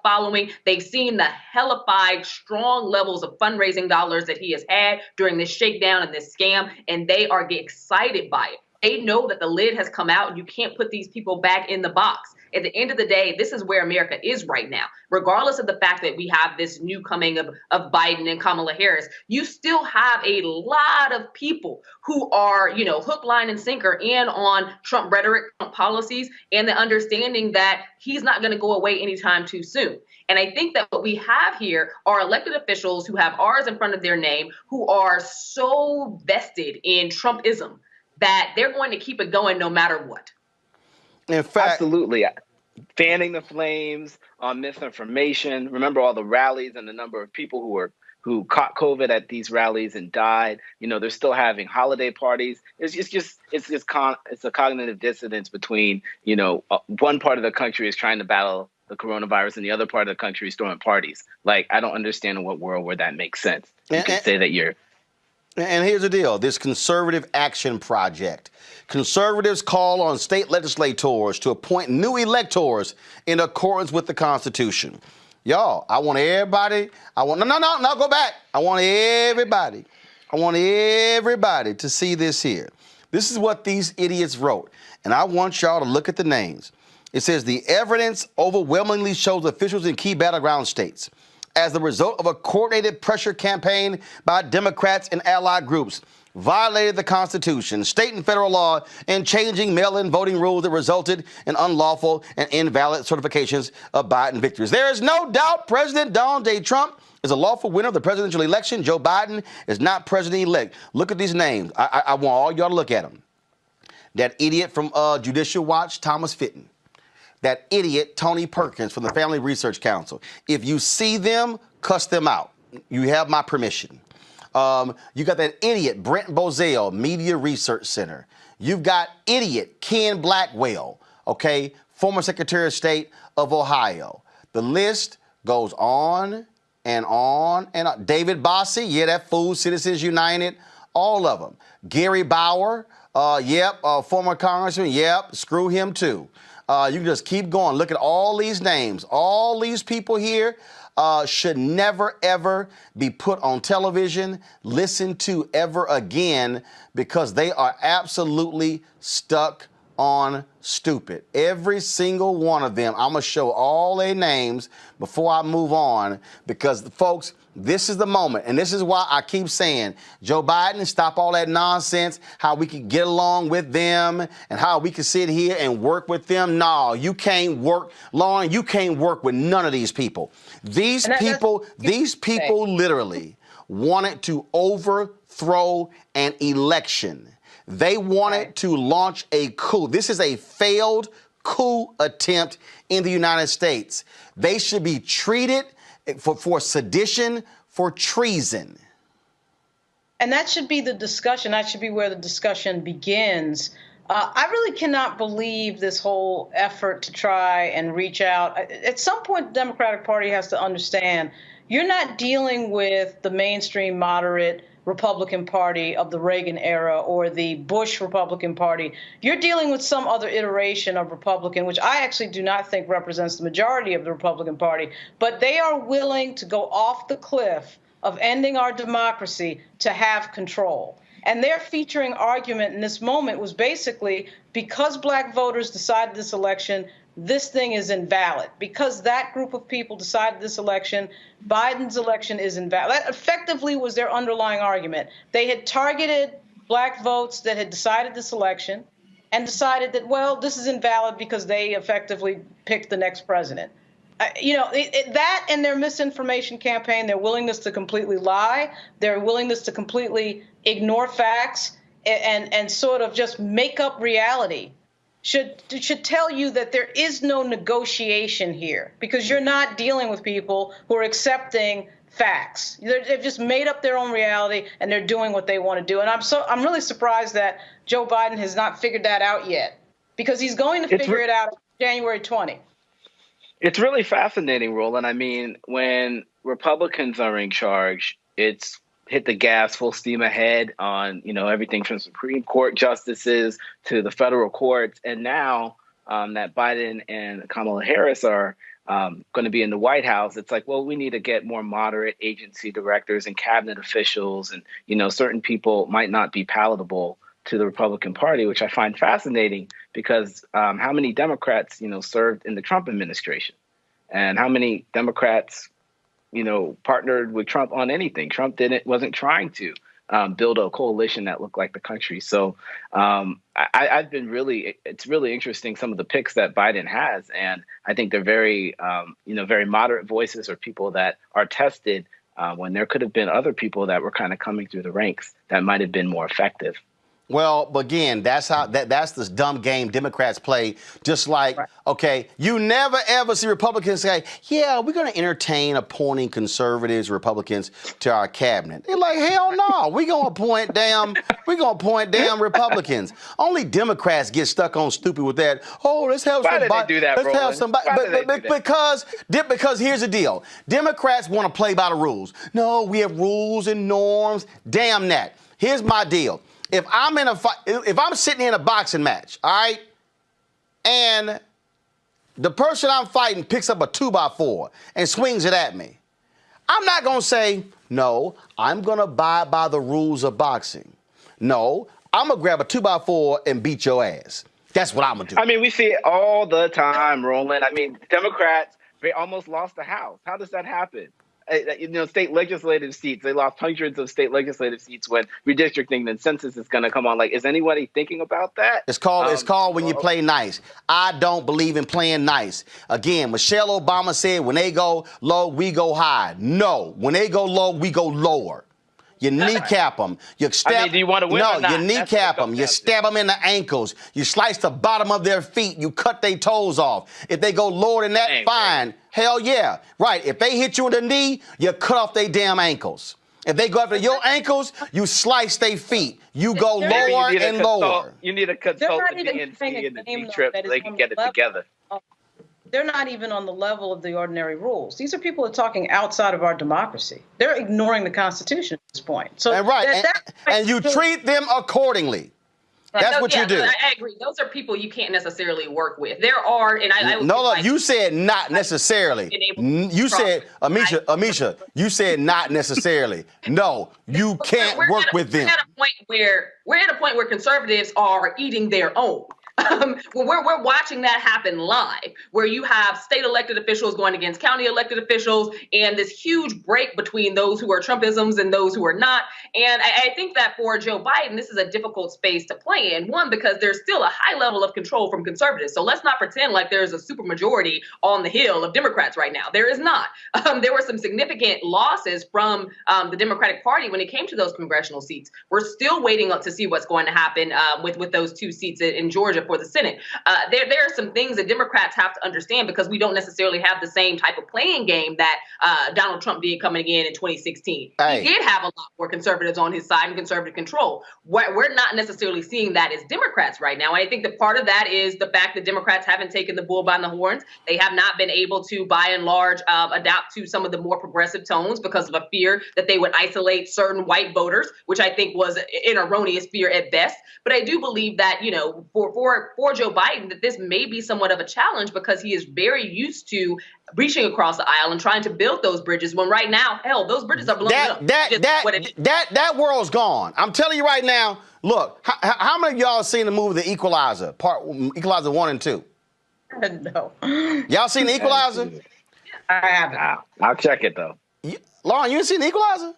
following, they've seen the hellified strong levels of fundraising dollars that he has had during this shakedown and this scam, and they are excited by it. They know that the lid has come out and you can't put these people back in the box. At the end of the day, this is where America is right now. Regardless of the fact that we have this new coming of Biden and Kamala Harris, you still have a lot of people who are, hook, line, and sinker in on Trump rhetoric, Trump policies, and the understanding that he's not going to go away anytime too soon. And I think that what we have here are elected officials who have R's in front of their name, who are so vested in Trumpism that they're going to keep it going no matter what.
In fact,
absolutely. Fanning the flames on misinformation. Remember all the rallies and the number of people who caught COVID at these rallies and died. They're still having holiday parties. It's a cognitive dissonance between, one part of the country is trying to battle the coronavirus and the other part of the country is throwing parties. Like, I don't understand in what world where that makes sense. You can say that you're.
And here's the deal, this Conservative Action Project. Conservatives call on state legislators to appoint new electors in accordance with the Constitution. Y'all, I want everybody to see this here. This is what these idiots wrote, and I want y'all to look at the names. It says, the evidence overwhelmingly shows officials in key battleground states, as the result of a coordinated pressure campaign by Democrats and allied groups, violated the Constitution, state and federal law, and changing mail-in voting rules that resulted in unlawful and invalid certifications of Biden victories. There is no doubt President Donald J. Trump is a lawful winner of the presidential election. Joe Biden is not president-elect. Look at these names. I want all y'all to look at them. That idiot from Judicial Watch, Thomas Fitton. That idiot, Tony Perkins from the Family Research Council. If you see them, cuss them out. You have my permission. You got that idiot, Brent Bozell, Media Research Center. You've got idiot, Ken Blackwell, okay, former Secretary of State of Ohio. The list goes on and on and on. David Bossie, yeah, that fool, Citizens United, all of them. Gary Bauer, former congressman, screw him too. You can just keep going. Look at all these names. All these people here should never, ever be put on television, listened to ever again, because they are absolutely stuck on stupid. Every single one of them. I'm going to show all their names before I move on, because, folks, this is the moment, and this is why I keep saying, Joe Biden, stop all that nonsense, how we can get along with them and how we can sit here and work with them. No, you can't work, Lauren, you can't work with none of these people. These people literally wanted to overthrow an election. They wanted to launch a coup. This is a failed coup attempt in the United States. They should be treated for sedition, for treason.
And that should be the discussion. That should be where the discussion begins. I really cannot believe this whole effort to try and reach out. At some point, the Democratic Party has to understand you're not dealing with the mainstream moderate Republican Party of the Reagan era or the Bush Republican Party. You're dealing with some other iteration of Republican, which I actually do not think represents the majority of the Republican Party, but they are willing to go off the cliff of ending our democracy to have control. And their featuring argument in this moment was basically, because black voters decided this election, this thing is invalid. Because that group of people decided this election, Biden's election is invalid. That effectively was their underlying argument. They had targeted black votes that had decided this election and decided that, well, this is invalid because they effectively picked the next president. That and their misinformation campaign, their willingness to completely lie, their willingness to completely ignore facts and sort of just make up reality should tell you that there is no negotiation here, because you're not dealing with people who are accepting facts. They've just made up their own reality and they're doing what they want to do. And I'm really surprised that Joe Biden has not figured that out yet, because he's going to figure it out January 20.
It's really fascinating, Roland. I mean, when Republicans are in charge, it's hit the gas full steam ahead on, everything from Supreme Court justices to the federal courts. And now that Biden and Kamala Harris are going to be in the White House, it's like, well, we need to get more moderate agency directors and cabinet officials. And, certain people might not be palatable to the Republican Party, which I find fascinating because how many Democrats, served in the Trump administration, and how many Democrats, partnered with Trump on anything. Trump wasn't trying to build a coalition that looked like the country. So it's really interesting, some of the picks that Biden has. And I think they're very, very moderate voices, or people that are tested when there could have been other people that were kind of coming through the ranks that might have been more effective.
Well, but again, that's this dumb game Democrats play. Just like, okay, you never ever see Republicans say, yeah, we're going to entertain appointing conservatives, Republicans to our cabinet. They're like, hell no, we're going to appoint damn Republicans. Only Democrats get stuck on stupid with that. Oh, let's have somebody.
Why did they do that,
Let's have somebody. Because here's the deal. Democrats want to play by the rules. No, we have rules and norms. Damn that. Here's my deal. If I'm in a fight, if I'm sitting in a boxing match, all right, and the person I'm fighting picks up a 2x4 and swings it at me, I'm not going to say, no, I'm going to abide by the rules of boxing. No, I'm going to grab a 2x4 and beat your ass. That's what I'm going to do.
I mean, we see it all the time, Roland. I mean, Democrats, they almost lost the House. How does that happen? State legislative seats, they lost hundreds of state legislative seats when redistricting and census is going to come on. Like, is anybody thinking about that?
It's called when you play nice. I don't believe in playing nice. Again, Michelle Obama said, when they go low, we go high. No, when they go low, we go lower. You kneecap them. You stab.
Do you want to win or not?
You kneecap them. You stab them in the ankles. You slice the bottom of their feet. You cut their toes off. If they go lower than that, fine. Hell yeah. Right. If they hit you in the knee, you cut off their damn ankles. If they go after your ankles, you slice their feet. You go lower and lower.
You need to consult the DNC and the D-Trip so they can get it together.
They're not even on the level of the ordinary rules. These are people who are talking outside of our democracy. They're ignoring the Constitution at this point. So
and you treat them accordingly. That's what you do.
I agree. Those are people you can't necessarily work with. There are, and
you said not necessarily. You said, Amisha, you said not necessarily. No, you can't work with them.
We're at a point where conservatives are eating their own. We're watching that happen live, where you have state elected officials going against county elected officials, and this huge break between those who are Trumpisms and those who are not. And I think that for Joe Biden, this is a difficult space to play in. One, because there's still a high level of control from conservatives. So let's not pretend like there's a supermajority on the Hill of Democrats right now. There is not. There were some significant losses from the Democratic Party when it came to those congressional seats. We're still waiting up to see what's going to happen with those two seats in Georgia for the Senate. There are some things that Democrats have to understand, because we don't necessarily have the same type of playing game that Donald Trump did coming in 2016. He did have a lot more conservatives on his side and conservative control. We're not necessarily seeing that as Democrats right now. And I think that part of that is the fact that Democrats haven't taken the bull by the horns. They have not been able to, by and large, adapt to some of the more progressive tones because of a fear that they would isolate certain white voters, which I think was an erroneous fear at best. But I do believe that, for Joe Biden, that this may be somewhat of a challenge, because he is very used to reaching across the aisle and trying to build those bridges, when right now, hell, those bridges are blown up.
That world's gone. I'm telling you right now, look, how many of y'all seen the movie The Equalizer, Equalizer 1 and 2?
No.
Y'all seen The Equalizer?
I haven't.
I'll check it, though.
Lauren, you ain't seen The Equalizer?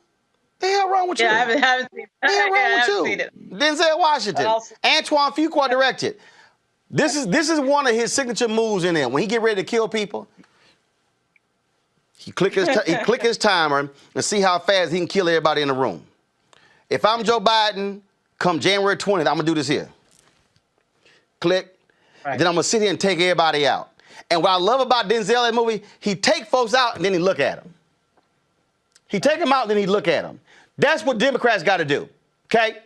The hell wrong with you?
Yeah, I haven't seen it.
The hell wrong with you?
Seen it.
Denzel Washington, Antoine Fuqua directed. This is one of his signature moves in there. When he get ready to kill people, he click his timer and see how fast he can kill everybody in the room. If I'm Joe Biden, come January 20th, I'm gonna do this here. Click. Right. Then I'm gonna sit here and take everybody out. And what I love about Denzel in that movie, he take folks out and then he look at them. He take them out and then he look at them. That's what Democrats got to do. Okay?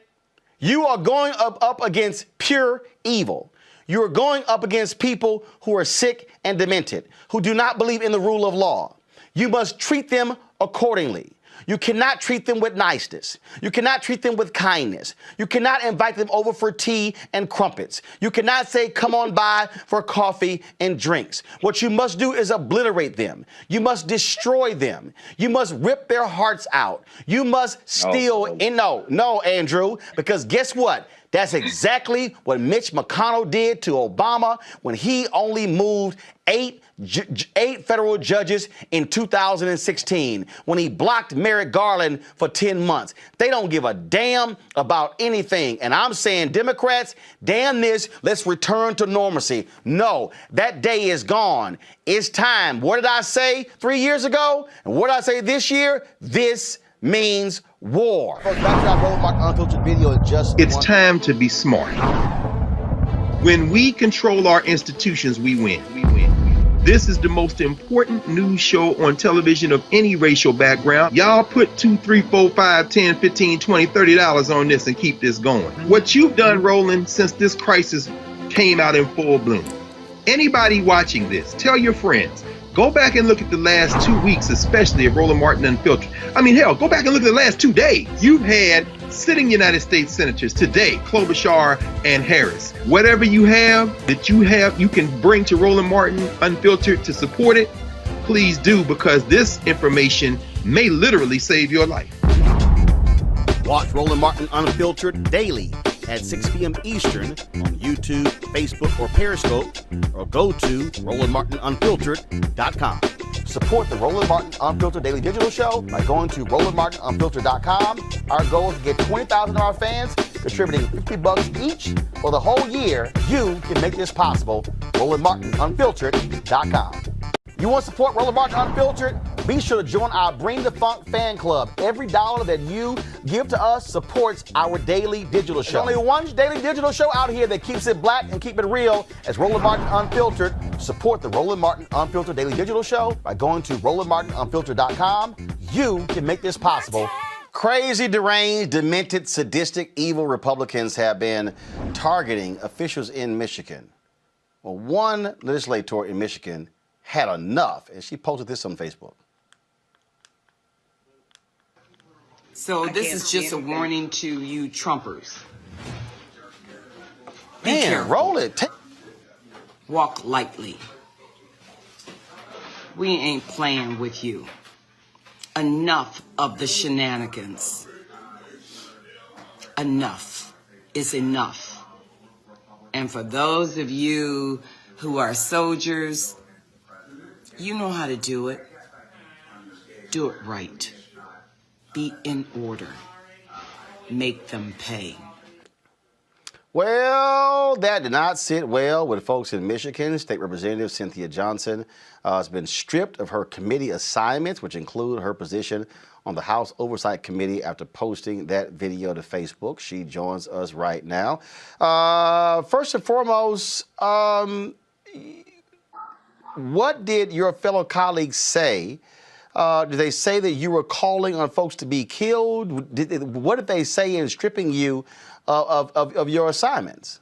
You are going up against pure evil. You are going up against people who are sick and demented, who do not believe in the rule of law. You must treat them accordingly. You cannot treat them with niceness. You cannot treat them with kindness. You cannot invite them over for tea and crumpets. You cannot say, come on by for coffee and drinks. What you must do is obliterate them. You must destroy them. You must rip their hearts out. You must steal. No, Andrew, because guess what? That's exactly what Mitch McConnell did to Obama when he only moved eight federal judges in 2016, when he blocked Merrick Garland for 10 months. They don't give a damn about anything. And I'm saying, Democrats, damn this, let's return to normalcy. No, that day is gone. It's time. What did I say 3 years ago? And what did I say this year? This means war. Back to our Roland Martin Unfiltered video.
It's time to be smart. When we control our institutions, we win. This is the most important news show on television of any racial background. Y'all put $2, $3, $4, $5, $10, $15, $20, $30 on this and keep this going. What you've done, Roland, since this crisis came out in full bloom. Anybody watching this, tell your friends. Go back and look at the last 2 weeks, especially of Roland Martin Unfiltered. I mean, hell, go back and look at the last 2 days. You've had sitting United States senators today, Klobuchar and Harris. Whatever you have that you can bring to Roland Martin Unfiltered to support it, please do, because this information may literally save your life.
Watch Roland Martin Unfiltered daily at 6 p.m. Eastern on YouTube, Facebook, or Periscope, or go to RolandMartinUnfiltered.com. Support the Roland Martin Unfiltered Daily Digital Show by going to RolandMartinUnfiltered.com. Our goal is to get 20,000 of our fans contributing $50 each for the whole year. You can make this possible. RolandMartinUnfiltered.com. You want to support Roland Martin Unfiltered? Be sure to join our Bring the Funk fan club. Every dollar that you give to us supports our daily digital show. There's only one daily digital show out here that keeps it black and keep it real. As Roland Martin Unfiltered. Support the Roland Martin Unfiltered Daily Digital Show by going to RolandMartinUnfiltered.com. You can make this possible. Crazy, deranged, demented, sadistic, evil Republicans have been targeting officials in Michigan. Well, one legislator in Michigan had enough, and she posted this on Facebook.
So this is just a warning to you Trumpers.
Man, roll it.
Walk lightly. We ain't playing with you. Enough of the shenanigans. Enough is enough. And for those of you who are soldiers, you know how to do it. Do it right. Be in order. Make them pay.
Well, that did not sit well with folks in Michigan. State Representative Cynthia Johnson has been stripped of her committee assignments, which include her position on the House Oversight Committee after posting that video to Facebook. She joins us right now. First and foremost, what did your fellow colleagues say? Did they say that you were calling on folks to be killed? What did they say in stripping you of your assignments?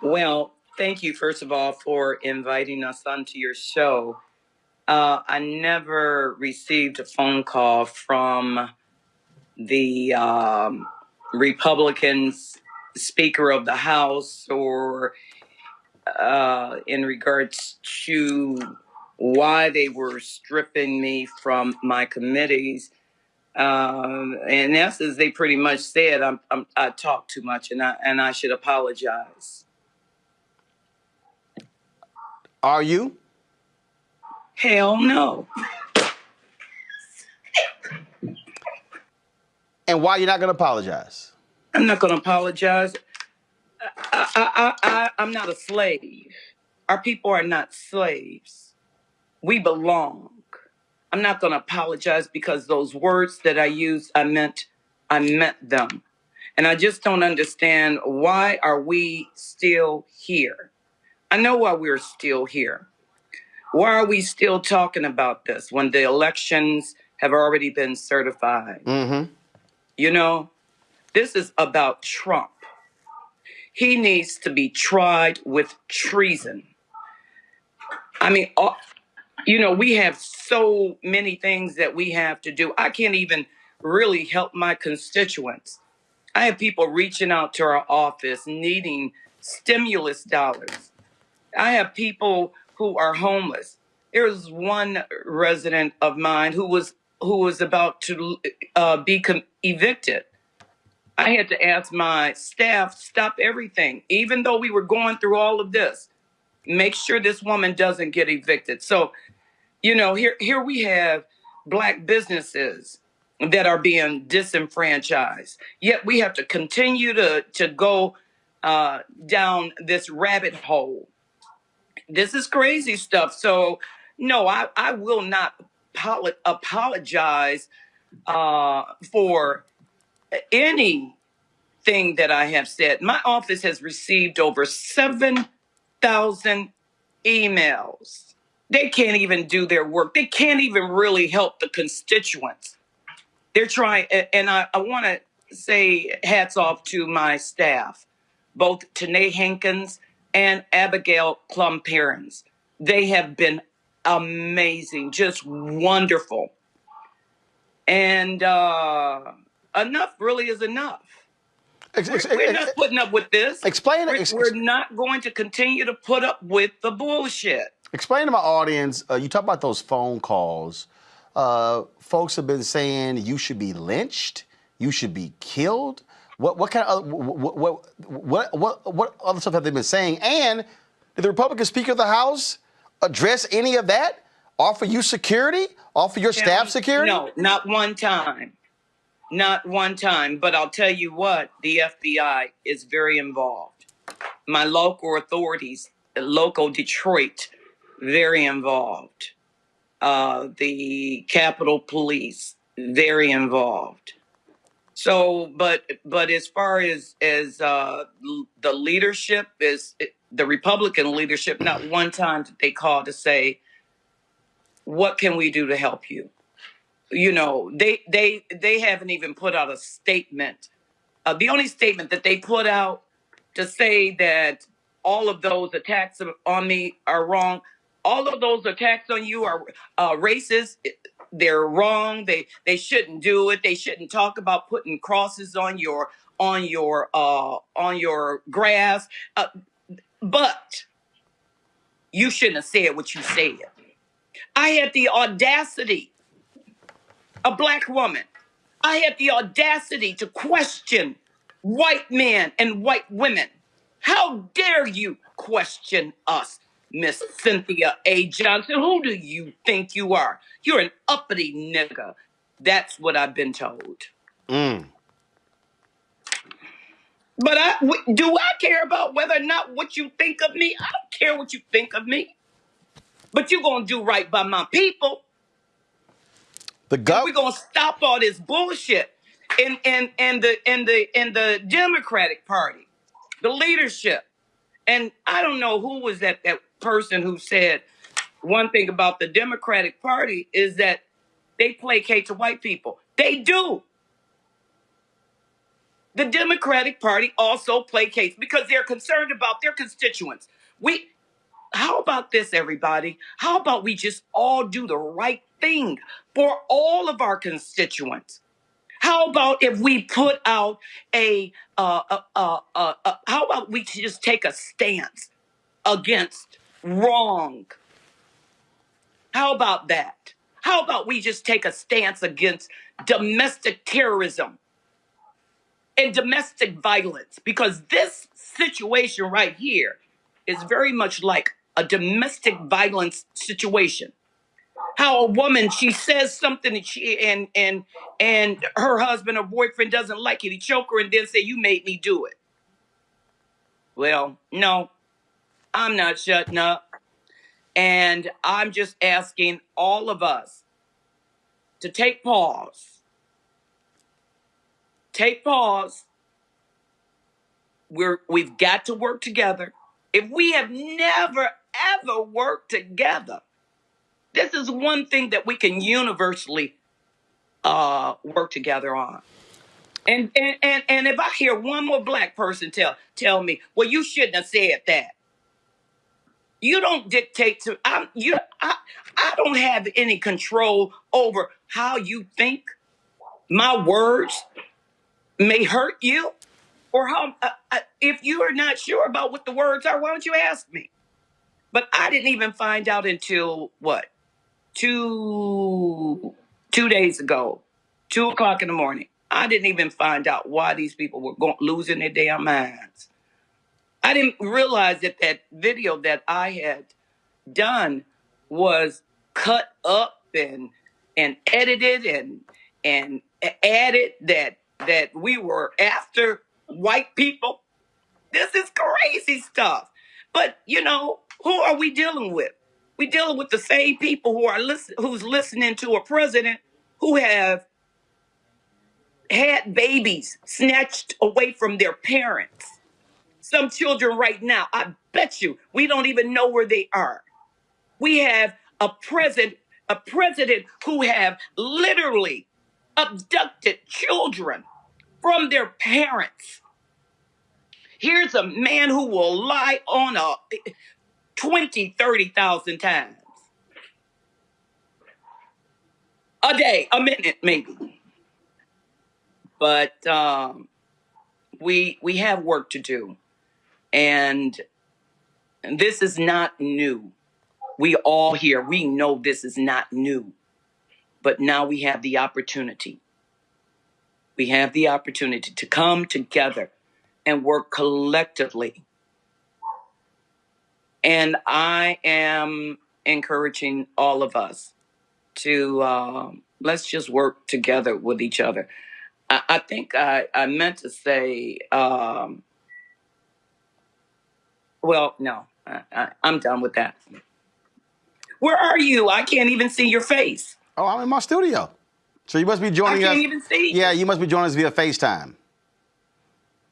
Well, thank you, first of all, for inviting us onto your show. I never received a phone call from the Republican Speaker of the House or in regards to why they were stripping me from my committees. In essence, they pretty much said I talk too much and I should apologize.
Are you?
Hell no.
And why are you not going to apologize?
I'm not going to apologize. I'm not a slave. Our people are not slaves. We belong. I'm not going to apologize because those words that I used, I meant them. And I just don't understand, why are we still here? I know why we're still here. Why are we still talking about this when the elections have already been certified?
Mm-hmm.
You know, this is about Trump. He needs to be tried with treason. I mean, we have so many things that we have to do. I can't even really help my constituents. I have people reaching out to our office needing stimulus dollars. I have people who are homeless. There's one resident of mine who was about to be evicted. I had to ask my staff, stop everything, even though we were going through all of this. Make sure this woman doesn't get evicted. So, here we have Black businesses that are being disenfranchised. Yet we have to continue to go down this rabbit hole. This is crazy stuff. So, no, I will not apologize for anything that I have said. My office has received over 7,000 emails. They can't even do their work. They can't even really help the constituents. They're trying, and I want to say hats off to my staff, both Tanae Hankins and Abigail Plum-Perrins. They have been amazing, just wonderful. And enough really is enough. We're not putting up with this. We're not going to continue to put up with the bullshit.
Explain to my audience, you talk about those phone calls. Folks have been saying you should be lynched, you should be killed. What kind of what other stuff have they been saying? And did the Republican Speaker of the House address any of that? Offer you security? Offer your staff security?
No, not one time. Not one time. But I'll tell you what, the FBI is very involved. My local authorities, local Detroit, very involved. The Capitol Police, very involved. So, but as far as the leadership is the Republican leadership, not one time did they call to say, what can we do to help you? They haven't even put out a statement. The only statement that they put out to say that all of those attacks on me are wrong. All of those attacks on you are racist. They're wrong. They shouldn't do it. They shouldn't talk about putting crosses on your grass. But you shouldn't have said what you said. I had the audacity, a Black woman, I had the audacity to question white men and white women. How dare you question us, Miss Cynthia A. Johnson? Who do you think you are? You're an uppity nigga. That's what I've been told. But do I care about whether or not what you think of me? I don't care what you think of me. But you're going to do right by my people. We're going to stop all this bullshit in the Democratic Party, the leadership. And I don't know who was that person who said one thing about the Democratic Party is that they placate to white people. They do. The Democratic Party also placates because they're concerned about their constituents. How about this, everybody? How about we just all do the right thing for all of our constituents? How about if we put out how about we just take a stance against wrong? How about that? How about we just take a stance against domestic terrorism and domestic violence? Because this situation right here is very much like a domestic violence situation. How a woman, she says something and her husband or boyfriend doesn't like it. He choke her and then say, you made me do it. Well, no, I'm not shutting up. And I'm just asking all of us to take pause. Take pause. We've got to work together. If we have never, ever worked together, this is one thing that we can universally work together on. And if I hear one more Black person tell me, well, you shouldn't have said that. You don't dictate to I don't have any control over how you think. My words may hurt you, or how if you are not sure about what the words are, why don't you ask me? But I didn't even find out until what? 2 days ago, 2:00 in the morning. I didn't even find out why these people were losing their damn minds. I didn't realize that that video that I had done was cut up and edited and added that we were after white people. This is crazy stuff. But you know, who are we dealing with? We're dealing with the same people who are who's listening to a president who have had babies snatched away from their parents. Some children right now, I bet you, we don't even know where they are. We have a president who have literally abducted children from their parents. Here's a man who will lie on 30,000 times a day, a minute maybe. But we have work to do, and this is not new. We all here, we know this is not new, but now we have the opportunity. We have the opportunity to come together and work collectively. And I am encouraging all of us to let's just work together with each other. I think I meant to say, well, no, I'm done with that. Where are you? I can't even see your face.
Oh, I'm in my studio. So you must be joining us.
I can't even see you.
Yeah, you must be joining us via FaceTime.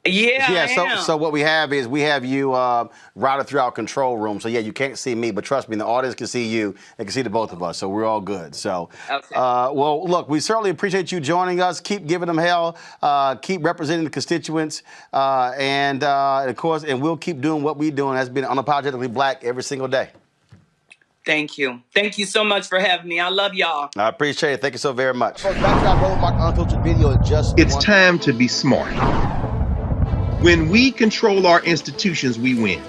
Yeah,
Yeah. So what we have is we have you routed through our control room. So yeah, you can't see me, but trust me, the audience can see you. They can see the both of us. So we're all good. So,
okay.
Well, look, we certainly appreciate you joining us. Keep giving them hell. Keep representing the constituents, and of course, and we'll keep doing what we're doing. That's been unapologetically black every single day.
Thank you. Thank you so much for having me. I love y'all.
I appreciate it. Thank you so very much. Back to our Roland Martin Unfiltered video.
It's time to be smart. When we control our institutions, we win.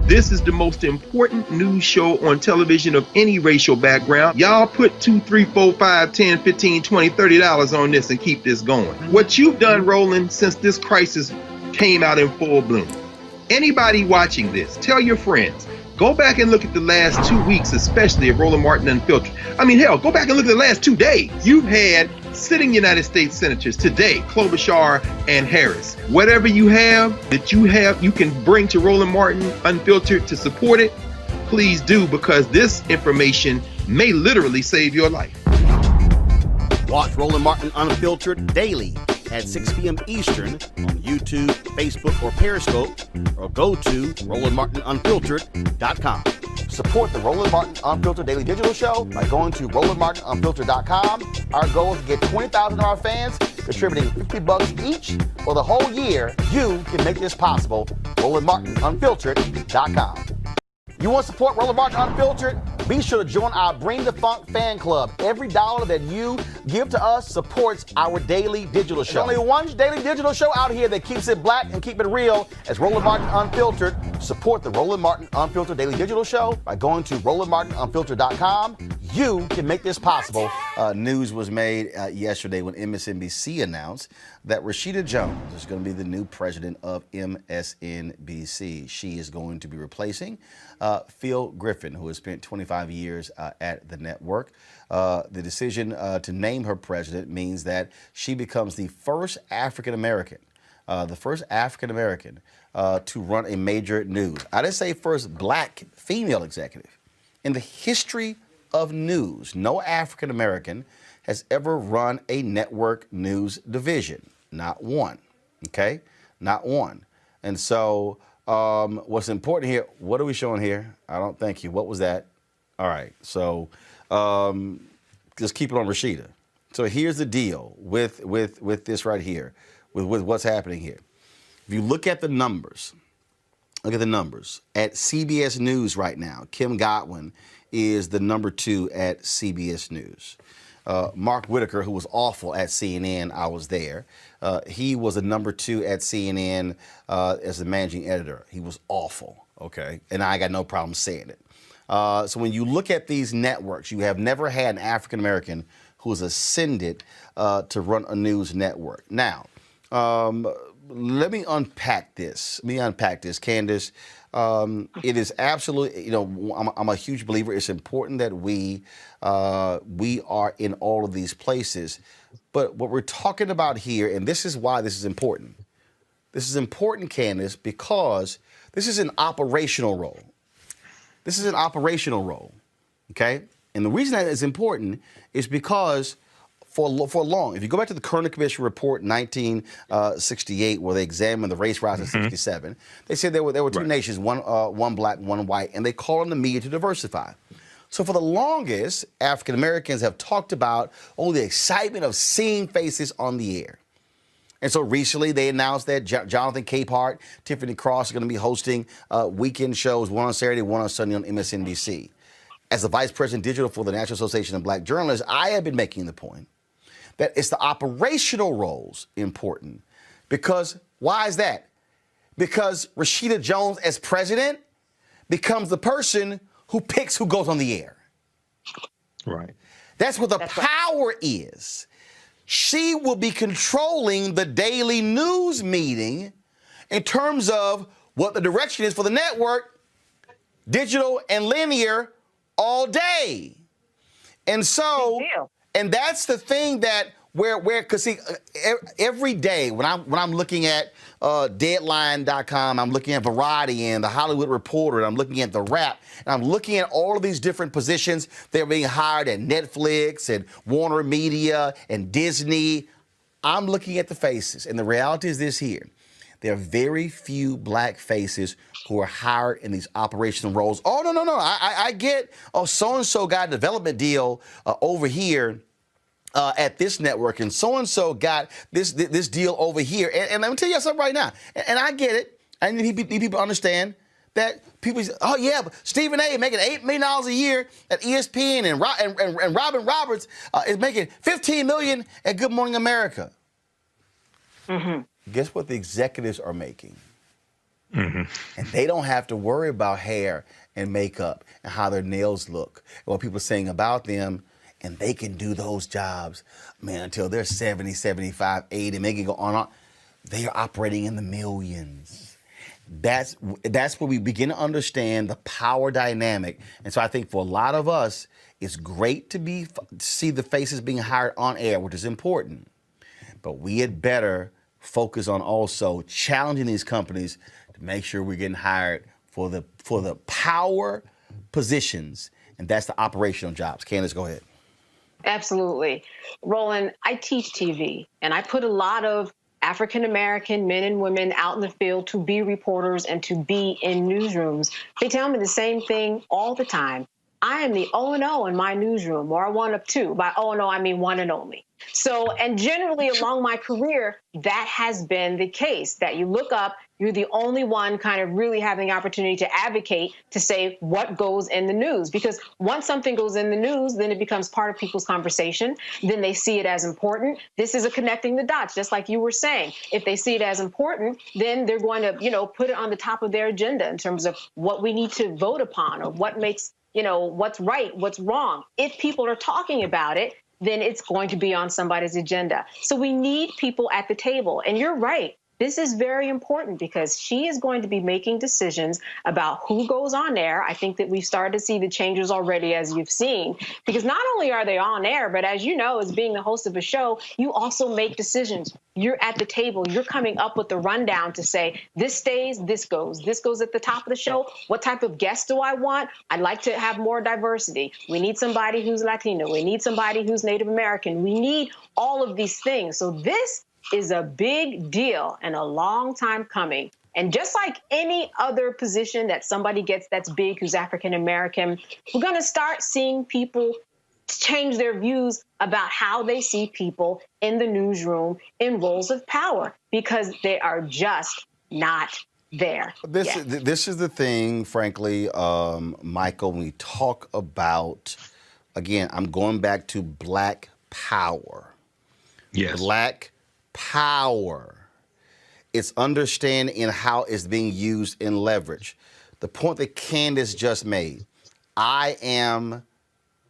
This is the most important news show on television of any racial background. Y'all put $2, $3, $4, $5, $10, $15, $20, $30 on this and keep this going. What you've done, Roland, since this crisis came out in full bloom. Anybody watching this, tell your friends. Go back and look at the last 2 weeks, especially of Roland Martin Unfiltered. I mean, hell, go back and look at the last 2 days. You've had sitting United States senators today, Klobuchar and Harris. Whatever you have that you can bring to Roland Martin Unfiltered to support it, please do, because this information may literally save your life.
Watch Roland Martin Unfiltered daily at 6 p.m. Eastern on YouTube, Facebook, or Periscope, or go to RolandMartinUnfiltered.com. Support the Roland Martin Unfiltered Daily Digital Show by going to RolandMartinUnfiltered.com. Our goal is to get 20,000 of our fans contributing $50 each for the whole year. You can make this possible. RolandMartinUnfiltered.com. You want to support Roland Martin Unfiltered? Be sure to join our Bring the Funk fan club. Every dollar that you give to us supports our daily digital show. There's only one daily digital show out here that keeps it black and keep it real. As Roland Martin Unfiltered. Support the Roland Martin Unfiltered Daily Digital Show by going to RolandMartinUnfiltered.com. You can make this possible. News was made yesterday when MSNBC announced that Rashida Jones is going to be the new president of MSNBC. She is going to be replacing Phil Griffin, who has spent 25 years at the network. The decision to name her president means that she becomes the first African-American to run a major news. I didn't say first black female executive. In the history of news, no African-American has ever run a network news division. Not one, okay? Not one. And so what's important here, what are we showing here? I don't thank you. What was that? All right, so just keep it on Rashida. So here's the deal with this right here, with what's happening here. If you look at the numbers, Look at the numbers. At CBS News right now, Kim Godwin is the number 2 at CBS News. Mark Whitaker, who was awful at CNN, I was there. He was a number 2 at CNN as the managing editor. He was awful, okay? And I got no problem saying it. So when you look at these networks, you have never had an African-American who has ascended to run a news network. Now, let me unpack this. Candace. It is absolutely, I'm a huge believer. It's important that we are in all of these places. But what we're talking about here, and this is why this is important. This is important, Candace, because this is an operational role. Okay? And the reason that is important is because for long, if you go back to the Kerner Commission report in 1968, where they examined the race riots in 67, they said there were two nations, one black, one white, and they called on the media to diversify. So for the longest, African Americans have talked about the excitement of seeing faces on the air. And so recently they announced that Jonathan Capehart, Tiffany Cross are going to be hosting weekend shows, one on Saturday, one on Sunday on MSNBC. As the Vice President Digital for the National Association of Black Journalists, I have been making the point that it's the operational roles important. Because why is that? Because Rashida Jones as president becomes the person who picks who goes on the air.
Right.
That's what the power is. She will be controlling the daily news meeting in terms of what the direction is for the network, digital and linear, all day. And so, and that's the thing that because see, every day when I'm looking at Deadline.com, I'm looking at Variety and the Hollywood Reporter, and I'm looking at The Wrap, and I'm looking at all of these different positions that are being hired at Netflix and Warner Media and Disney. I'm looking at the faces, and the reality is this here. There are very few black faces who are hired in these operational roles. Oh, no. I get, so-and-so got a development deal over here at this network, and so-and-so got this deal over here. And let me tell you something right now. And I get it. I need people to understand that people say, oh, yeah, but Stephen A. making $8 million a year at ESPN, and Robin Roberts is making $15 million at Good Morning America. Mm-hmm. Guess what the executives are making? Mm-hmm. And they don't have to worry about hair and makeup and how their nails look and what people are saying about them. And they can do those jobs, man, until they're 70, 75, 80, make it go on. They are operating in the millions. That's where we begin to understand the power dynamic. And so I think for a lot of us, it's great to see the faces being hired on air, which is important. But we had better focus on also challenging these companies to make sure we're getting hired for the power positions, and that's the operational jobs. Candace, go ahead.
Absolutely. Roland, I teach TV, and I put a lot of African-American men and women out in the field to be reporters and to be in newsrooms. They tell me the same thing all the time. I am the O&O in my newsroom, or one of two. By O&O, I mean one and only. So, and generally along my career, that has been the case, that you look up, you're the only one kind of really having the opportunity to advocate to say what goes in the news. Because once something goes in the news, then it becomes part of people's conversation. Then they see it as important. This is a connecting the dots, just like you were saying. If they see it as important, then they're going to, put it on the top of their agenda in terms of what we need to vote upon or what makes, what's right, what's wrong. If people are talking about it, then it's going to be on somebody's agenda. So we need people at the table. And you're right. This is very important because she is going to be making decisions about who goes on air. I think that we've started to see the changes already, as you've seen, because not only are they on air, but as you know, as being the host of a show, you also make decisions. You're at the table. You're coming up with the rundown to say, this stays, this goes at the top of the show. What type of guest do I want? I'd like to have more diversity. We need somebody who's Latino. We need somebody who's Native American. We need all of these things. So this is a big deal and a long time coming. And just like any other position that somebody gets that's big who's African American, we're going to start seeing people change their views about how they see people in the newsroom in roles of power, because they are just not there.
This is the thing, frankly, Michael, when we talk about, again, I'm going back to Black power.
Yes.
Black power. It's understanding in how it's being used in leverage. The point that Candace just made, I am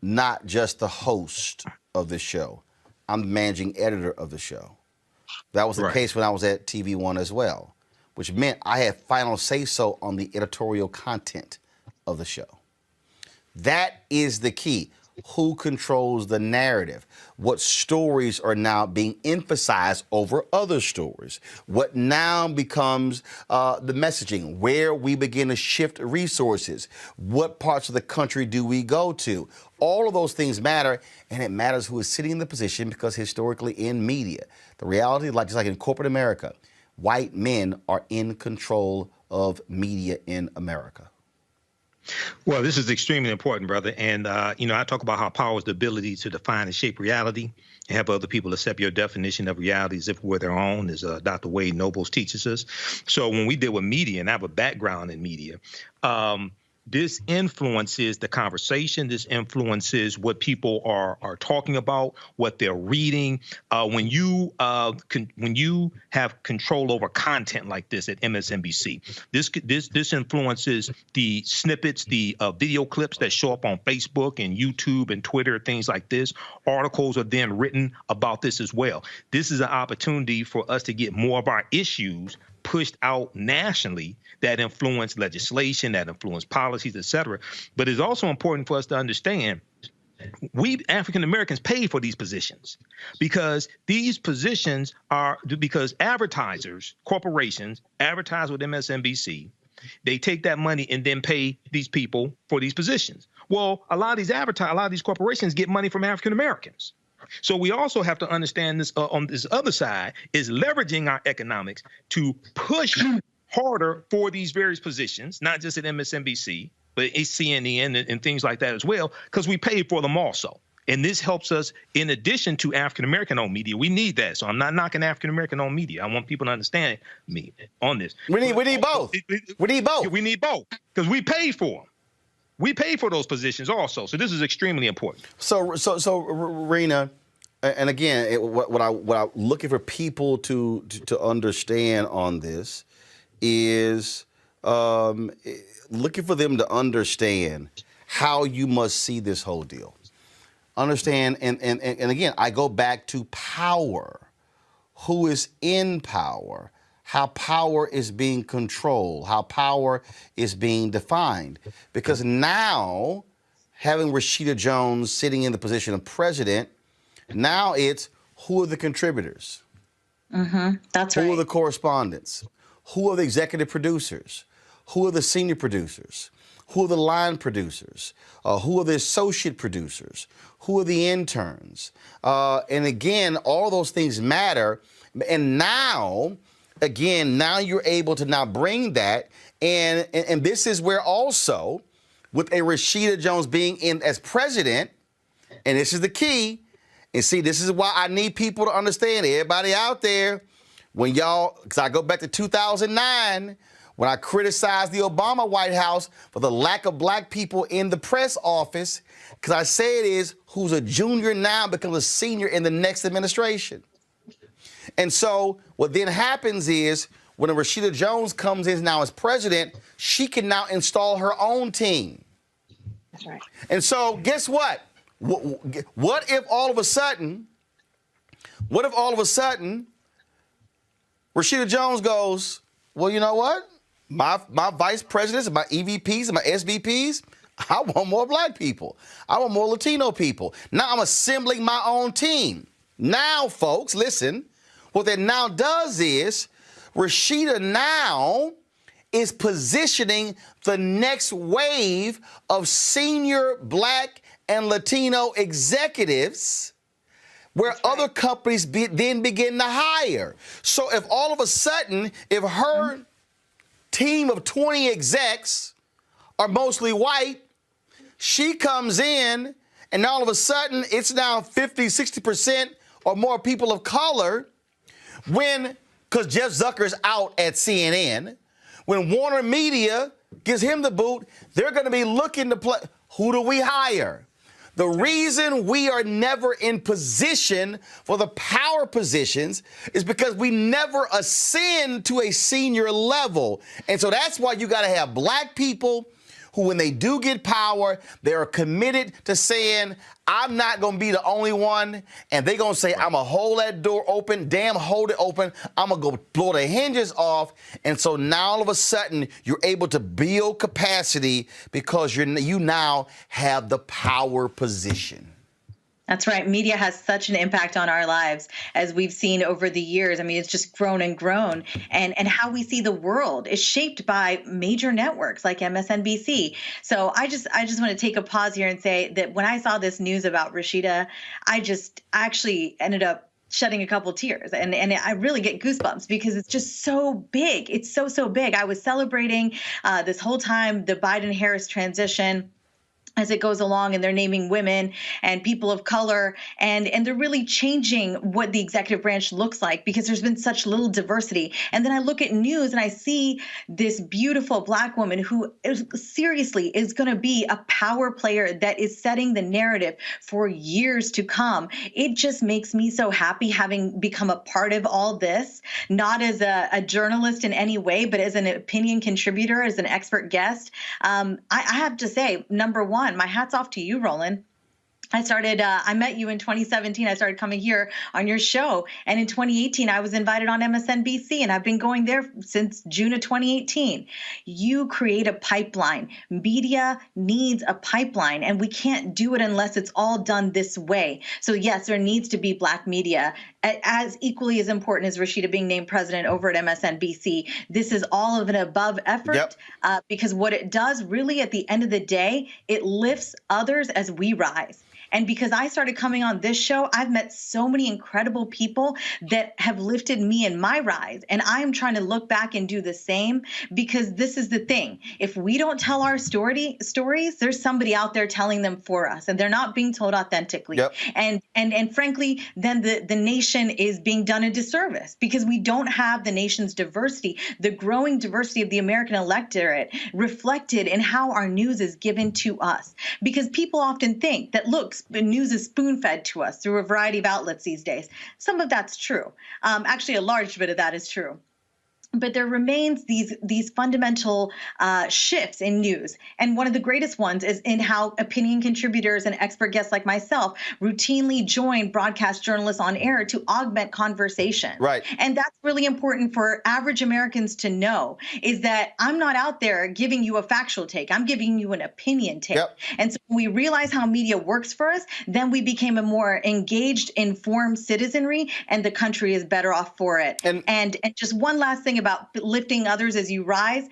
not just the host of the show. I'm the managing editor of the show. That was the case when I was at TV One as well, which meant I had final say-so on the editorial content of the show. That is the key. Who controls the narrative? What stories are now being emphasized over other stories? What now becomes the messaging? Where we begin to shift resources? What parts of the country do we go to? All of those things matter, and it matters who is sitting in the position, because historically in media, the reality, just like in corporate America, white men are in control of media in America.
Well, this is extremely important, brother. And, I talk about how power is the ability to define and shape reality and have other people accept your definition of reality as if it were their own, as Dr. Wade Nobles teaches us. So when we deal with media, and I have a background in media, this influences the conversation. This influences what people are talking about, what they're reading. When you have control over content like this at MSNBC, this influences the snippets, the video clips that show up on Facebook and YouTube and Twitter, things like this. Articles are then written about this as well. This is an opportunity for us to get more of our issues pushed out nationally that influence legislation, that influence policies, et cetera. But it's also important for us to understand we African Americans pay for these positions, because these positions because advertisers, corporations advertise with MSNBC. They take that money and then pay these people for these positions. Well, a lot of these corporations get money from African Americans. So we also have to understand this on this other side is leveraging our economics to push harder for these various positions, not just at MSNBC, but at CNN and things like that as well, because we pay for them also. And this helps us in addition to African-American-owned media. We need that. So I'm not knocking African-American-owned media. I want people to understand me on this.
We need both. We need both.
We need both because we pay for them. We pay for those positions also. So this is extremely important.
So Rena, and again, what I'm looking for people to understand on this is looking for them to understand how you must see this whole deal. Understand, and again, I go back to power. Who is in power? How power is being controlled, how power is being defined. Because now, having Rashida Jones sitting in the position of president, now it's who are the contributors?
That's right.
Who are the correspondents? Who are the executive producers? Who are the senior producers? Who are the line producers? Who are the associate producers? Who are the interns? And again, all those things matter. And now you're able to now bring that. And this is where also, with a Rashida Jones being in as president, and this is the key, and see, this is why I need people to understand, everybody out there, when y'all, because I go back to 2009, when I criticized the Obama White House for the lack of black people in the press office, because I say it is who's a junior now becomes a senior in the next administration. And so what then happens is when Rashida Jones comes in now as president, she can now install her own team.
That's right.
And so guess what? What if all of a sudden Rashida Jones goes, well, you know what? My vice presidents and my EVPs and my SVPs, I want more black people. I want more Latino people. Now I'm assembling my own team. Now, folks, listen, what that now does is Rashida now is positioning the next wave of senior black and Latino executives where other companies then begin to hire. So if all of a sudden, if her team of 20 execs are mostly white, she comes in and all of a sudden it's now 50, 60% or more people of color because Jeff Zucker's out at CNN, When Warner Media gives him the boot, they're going to be looking to play. Who do we hire? The reason we are never in position for the power positions is because we never ascend to a senior level. And so that's why you got to have black people who, when they do get power, they are committed to saying, I'm not going to be the only one. And they're going to say, I'm going to hold that door open. Damn, hold it open. I'm going to go blow the hinges off. And so now all of a sudden, you're able to build capacity because you now have the power position.
That's right. Media has such an impact on our lives, as we've seen over the years. I mean, it's just grown and grown. And how we see the world is shaped by major networks like MSNBC. So I just want to take a pause here and say that when I saw this news about Rashida, I actually ended up shedding a couple tears. And I really get goosebumps because it's just so big. It's so big. I was celebrating this whole time the Biden-Harris transition as it goes along, and they're naming women and people of color, and they're really changing what the executive branch looks like because there's been such little diversity. And then I look at news and I see this beautiful black woman who seriously is going to be a power player that is setting the narrative for years to come. It just makes me so happy having become a part of all this, not as a journalist in any way, but as an opinion contributor, as an expert guest. I have to say, number one, my hat's off to you, Roland. I met you in 2017. I started coming here on your show. And in 2018, I was invited on MSNBC, and I've been going there since June of 2018. You create a pipeline. Media needs a pipeline, and we can't do it unless it's all done this way. So yes, there needs to be black media, as equally as important as Rashida being named president over at MSNBC. This is all of an above effort. Yep. Because what it does really at the end of the day, it lifts others as we rise. And because I started coming on this show, I've met so many incredible people that have lifted me in my rise. And I am trying to look back and do the same, because this is the thing. If we don't tell our stories, there's somebody out there telling them for us, and they're not being told authentically. Yep. And frankly, then the nation is being done a disservice because we don't have the nation's diversity, the growing diversity of the American electorate reflected in how our news is given to us. Because people often think that, look, the news is spoon-fed to us through a variety of outlets these days. Some of that's true. Actually, a large bit of that is true. But there remains these fundamental shifts in news. And one of the greatest ones is in how opinion contributors and expert guests like myself routinely join broadcast journalists on air to augment conversation. Right. And that's really important for average Americans to know, is that I'm not out there giving you a factual take. I'm giving you an opinion take. Yep. And so when we realize how media works for us, then we became a more engaged, informed citizenry, and the country is better off for it. And just one last thing about lifting others as you rise,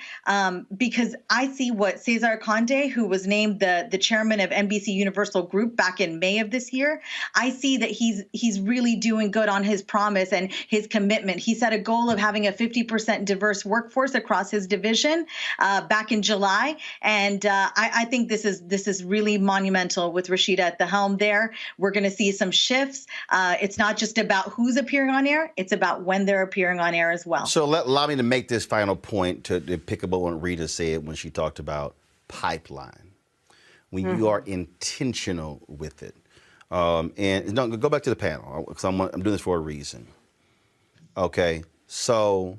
because I see what Cesar Conde, who was named the chairman of NBC Universal Group back in May of this year, I see that he's really doing good on his promise and his commitment. He set a goal of having a 50% diverse workforce across his division back in July, and I think this is really monumental with Rashida at the helm there. We're going to see some shifts. It's not just about who's appearing on air, it's about when they're appearing on air as well.
So allow me to make this final point to pick up on what Rita said when she talked about pipeline. When you are intentional with it. And no, go back to the panel, because I'm doing this for a reason. Okay, so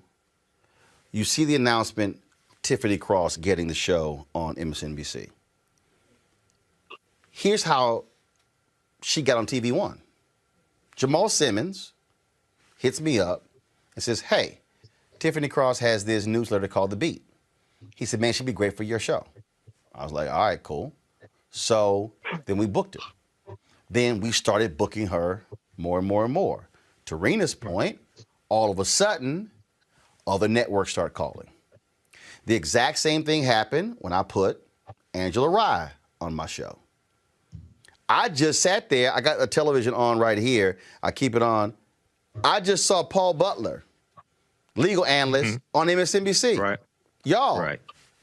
you see the announcement, Tiffany Cross getting the show on MSNBC. Here's how she got on TV One. Jamal Simmons hits me up and says, hey, Tiffany Cross has this newsletter called The Beat. He said, man, she'd be great for your show. I was like, all right, cool. So then we booked her. Then we started booking her more and more and more. To Rena's point, all of a sudden, other networks start calling. The exact same thing happened when I put Angela Rye on my show. I just sat there. I got a television on right here. I keep it on. I just saw Paul Butler, legal analyst on MSNBC. Right. Y'all,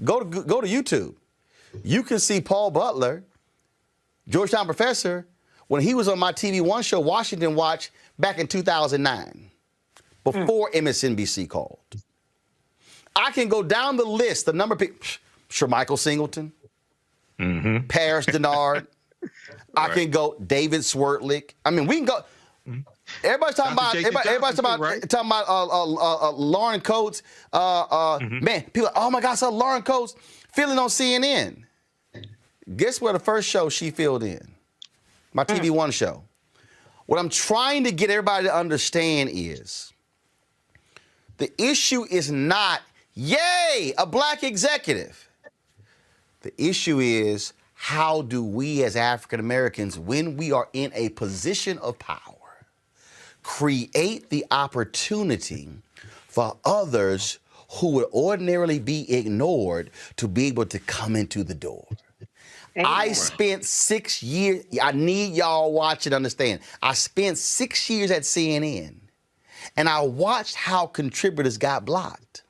go to YouTube. You can see Paul Butler, Georgetown professor, when he was on my TV One show, Washington Watch, back in 2009, before MSNBC called. I can go down the list, the number of people. Sure, Michael Singleton, Paris Denard. I can go David Swertlick. I mean, we can go. Everybody's talking about. Everybody's talking about Lauren Coates. Man, people. Oh my God, I saw Lauren Coates filling on CNN. Guess where the first show she filled in? My TV One show. What I'm trying to get everybody to understand is the issue is not, yay, a black executive. The issue is, how do we as African Americans, when we are in a position of power, create the opportunity for others who would ordinarily be ignored to be able to come into the door? I spent 6 years, I need y'all watch and understand. I spent 6 years at CNN, and I watched how contributors got blocked.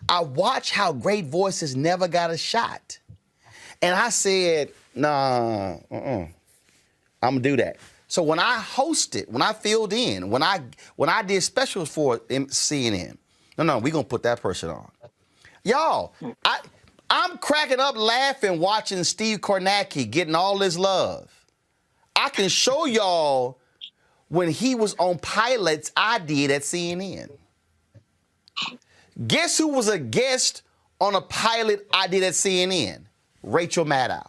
I watched how great voices never got a shot. And I said, nah, I'm gonna do that. So when I hosted, when I filled in, when I did specials for CNN, no, we're gonna put that person on. Y'all, I'm cracking up laughing watching Steve Kornacki getting all this love. I can show y'all when he was on pilots I did at CNN. Guess who was a guest on a pilot I did at CNN? Rachel Maddow.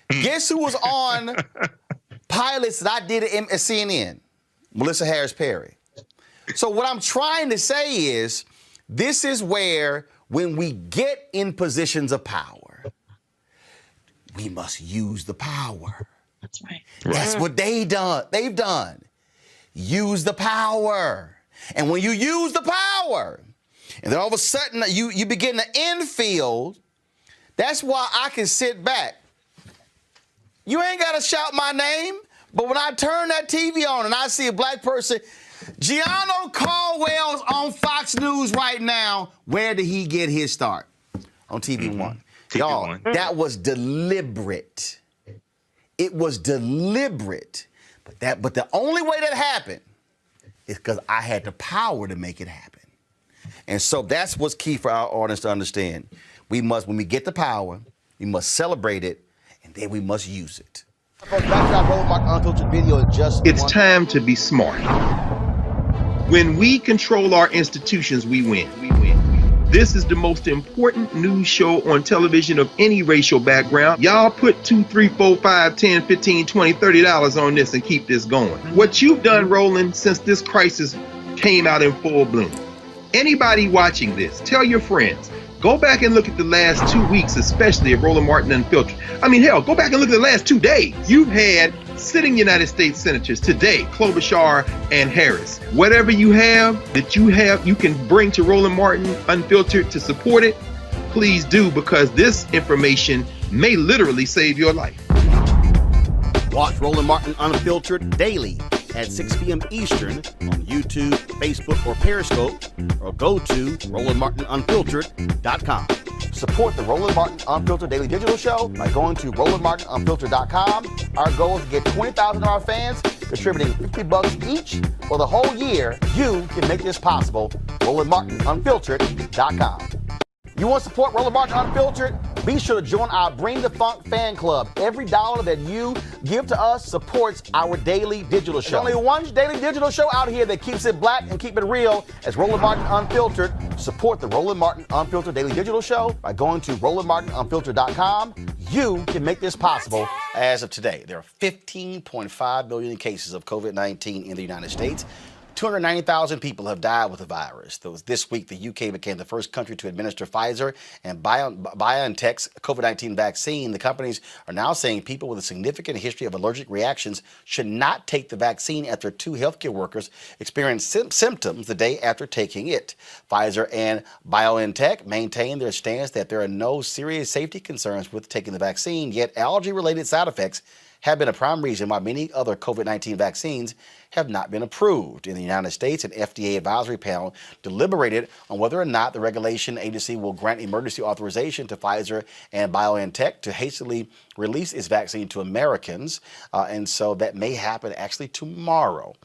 Guess who was on pilots that I did at CNN? Melissa Harris Perry. So what I'm trying to say is, this is where, when we get in positions of power, we must use the power.
That's right.
That's what they've done. Use the power. And when you use the power, and then all of a sudden you begin to infield, that's why I can sit back. You ain't got to shout my name, but when I turn that TV on and I see a black person, Gianno Caldwell's on Fox News right now. Where did he get his start? On TV One. Y'all, that was deliberate. It was deliberate. But the only way that happened is because I had the power to make it happen. And so that's what's key for our audience to understand. We must, when we get the power, we must celebrate it, and then we must use it.
It's time to be smart. When we control our institutions, we win. This is the most important news show on television of any racial background. Y'all put $2, $3, $4, $5, $10, $15, $20, $30 on this and keep this going. What you've done, Roland, since this crisis came out in full bloom. Anybody watching this, tell your friends. Go back and look at the last 2 weeks, especially of Roland Martin Unfiltered. I mean, hell, go back and look at the last 2 days. You've had sitting United States senators today, Klobuchar and Harris. Whatever you have that you can bring to Roland Martin Unfiltered to support it, please do, because this information may literally save your life.
Watch Roland Martin Unfiltered daily at 6 p.m. Eastern on YouTube, Facebook, or Periscope, or go to RolandMartinUnfiltered.com. Support the Roland Martin Unfiltered Daily Digital Show by going to RolandMartinUnfiltered.com. Our goal is to get 20,000 of our fans contributing $50 each for the whole year. You can make this possible. RolandMartinUnfiltered.com. You want to support Roland Martin Unfiltered? Be sure to join our Bring the Funk fan club. Every dollar that you give to us supports our daily digital show. There's only one daily digital show out here that keeps it black and keep it real. As Roland Martin Unfiltered. Support the Roland Martin Unfiltered Daily Digital Show by going to RolandMartinUnfiltered.com. You can make this possible. As of today, there are 15.5 million cases of COVID-19 in the United States. 290,000 people have died with the virus. This week, the UK became the first country to administer Pfizer and BioNTech's COVID-19 vaccine. The companies are now saying people with a significant history of allergic reactions should not take the vaccine after 2 healthcare workers experienced symptoms the day after taking it. Pfizer and BioNTech maintain their stance that there are no serious safety concerns with taking the vaccine, yet allergy-related side effects have been a prime reason why many other COVID-19 vaccines have not been approved. In the United States, an FDA advisory panel deliberated on whether or not the regulation agency will grant emergency authorization to Pfizer and BioNTech to hastily release its vaccine to Americans. And so that may happen actually tomorrow.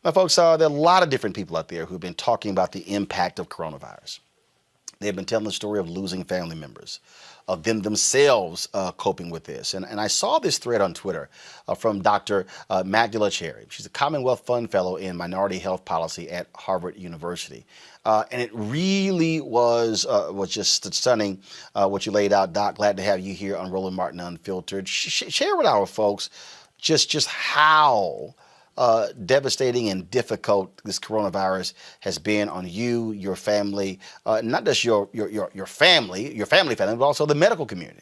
Now, folks, there are a lot of different people out there who've been talking about the impact of coronavirus. They've been telling the story of losing family members, of them themselves coping with this. And I saw this thread on Twitter from Dr. Magdala Cherry. She's a Commonwealth Fund Fellow in Minority Health Policy at Harvard University. And it really was just stunning what you laid out, Doc. Glad to have you here on Roland Martin Unfiltered. Share with our folks just how devastating and difficult this coronavirus has been on you, your family, not just your family, but also the medical community.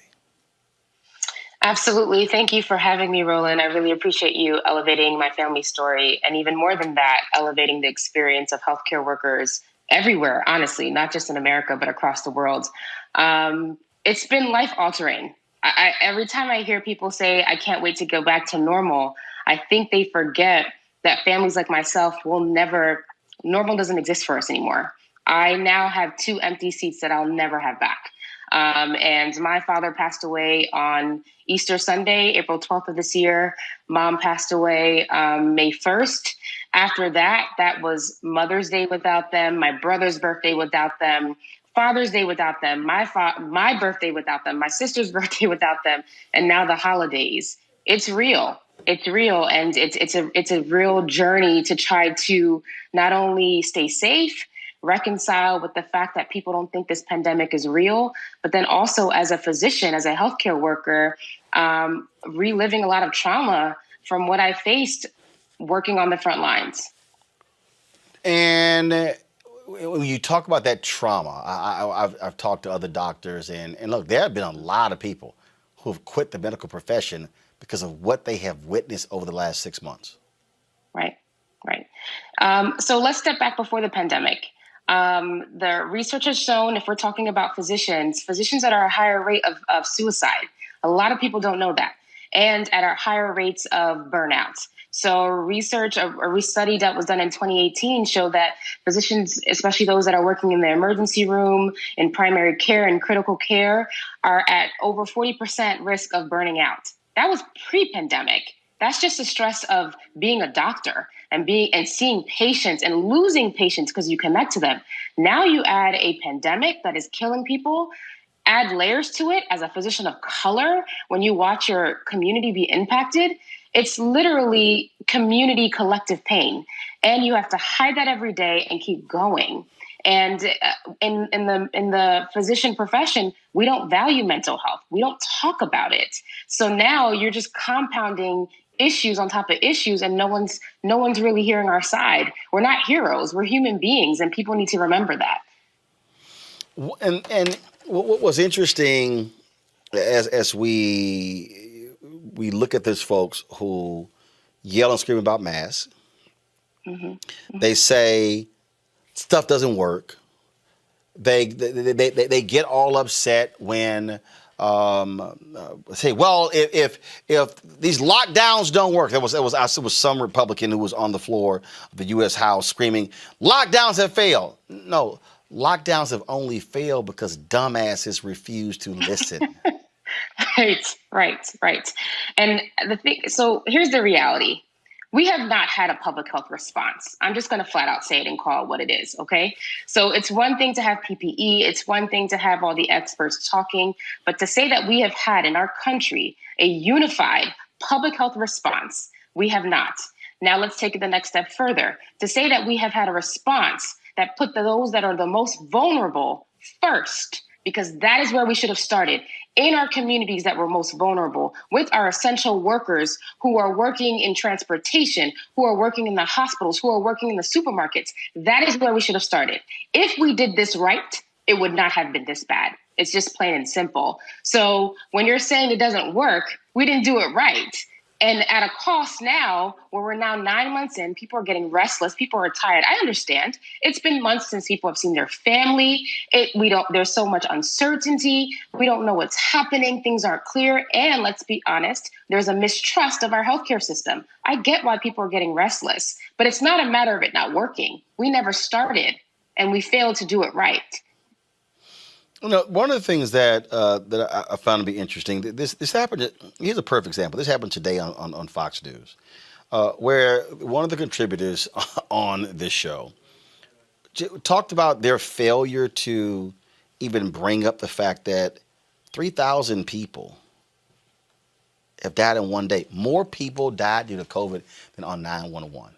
Absolutely. Thank you for having me, Roland. I really appreciate you elevating my family story, and even more than that, elevating the experience of healthcare workers everywhere, honestly, not just in America, but across the world. It's been life-altering. Every time I hear people say, I can't wait to go back to normal, I think they forget that families like myself normal doesn't exist for us anymore. I now have 2 empty seats that I'll never have back. And my father passed away on Easter Sunday, April 12th of this year. Mom passed away May 1st. After that, that was Mother's Day without them, my brother's birthday without them, Father's Day without them, my birthday without them, my sister's birthday without them, and now the holidays. It's real. It's real, and it's a real journey to try to not only stay safe, reconcile with the fact that people don't think this pandemic is real, but then also as a physician, as a healthcare worker, reliving a lot of trauma from what I faced working on the front lines.
And when you talk about that trauma, I've talked to other doctors, and look, there have been a lot of people who have quit the medical profession because of what they have witnessed over the last 6 months.
Right. So let's step back before the pandemic. The research has shown, if we're talking about physicians that are at a higher rate of suicide. A lot of people don't know that. And at our higher rates of burnout. So a study that was done in 2018 showed that physicians, especially those that are working in the emergency room, in primary care and critical care, are at over 40% risk of burning out. That was pre-pandemic. That's just the stress of being a doctor and seeing patients and losing patients because you connect to them. Now you add a pandemic that is killing people, add layers to it as a physician of color. When you watch your community be impacted, it's literally community collective pain. And you have to hide that every day and keep going. And in the physician profession, we don't value mental health. We don't talk about it. So now you're just compounding issues on top of issues, and no one's really hearing our side. We're not heroes. We're human beings, and people need to remember that.
And what was interesting as we look at these folks who yell and scream about masks, they say stuff doesn't work. They get all upset when say, well, if these lockdowns don't work. There was some Republican who was on the floor of the U.S. House screaming, lockdowns have failed. No, lockdowns have only failed because dumbasses refuse to listen.
Right. And so here's the reality. We have not had a public health response. I'm just going to flat out say it and call it what it is, okay? So it's one thing to have PPE. It's one thing to have all the experts talking. But to say that we have had in our country a unified public health response, we have not. Now let's take it the next step further. To say that we have had a response that put those that are the most vulnerable first, because that is where we should have started, in our communities that were most vulnerable, with our essential workers who are working in transportation, who are working in the hospitals, who are working in the supermarkets. That is where we should have started. If we did this right, it would not have been this bad. It's just plain and simple. So when you're saying it doesn't work, we didn't do it right. And at a cost now, where we're now 9 months in, people are getting restless. People are tired. I understand. It's been months since people have seen their family. There's so much uncertainty. We don't know what's happening. Things aren't clear. And let's be honest, there's a mistrust of our healthcare system. I get why people are getting restless, but it's not a matter of it not working. We never started, and we failed to do it right.
One of the things that I found to be interesting, this happened. Here's a perfect example. This happened today on Fox News, where one of the contributors on this show talked about their failure to even bring up the fact that 3,000 people have died in one day. More people died due to COVID than on 9/11.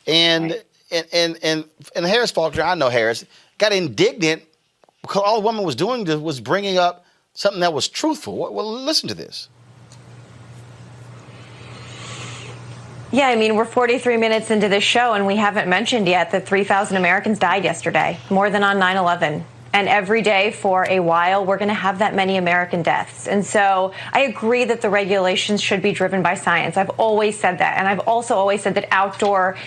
And
Right.
and Harris Faulkner, I know Harris, got indignant because all the woman was doing was bringing up something that was truthful. Well, listen to this.
Yeah, I mean, we're 43 minutes into this show, and we haven't mentioned yet that 3,000 Americans died yesterday, more than on 9/11. And every day for a while, we're going to have that many American deaths. And so I agree that the regulations should be driven by science. I've always said that. And I've also always said that outdoor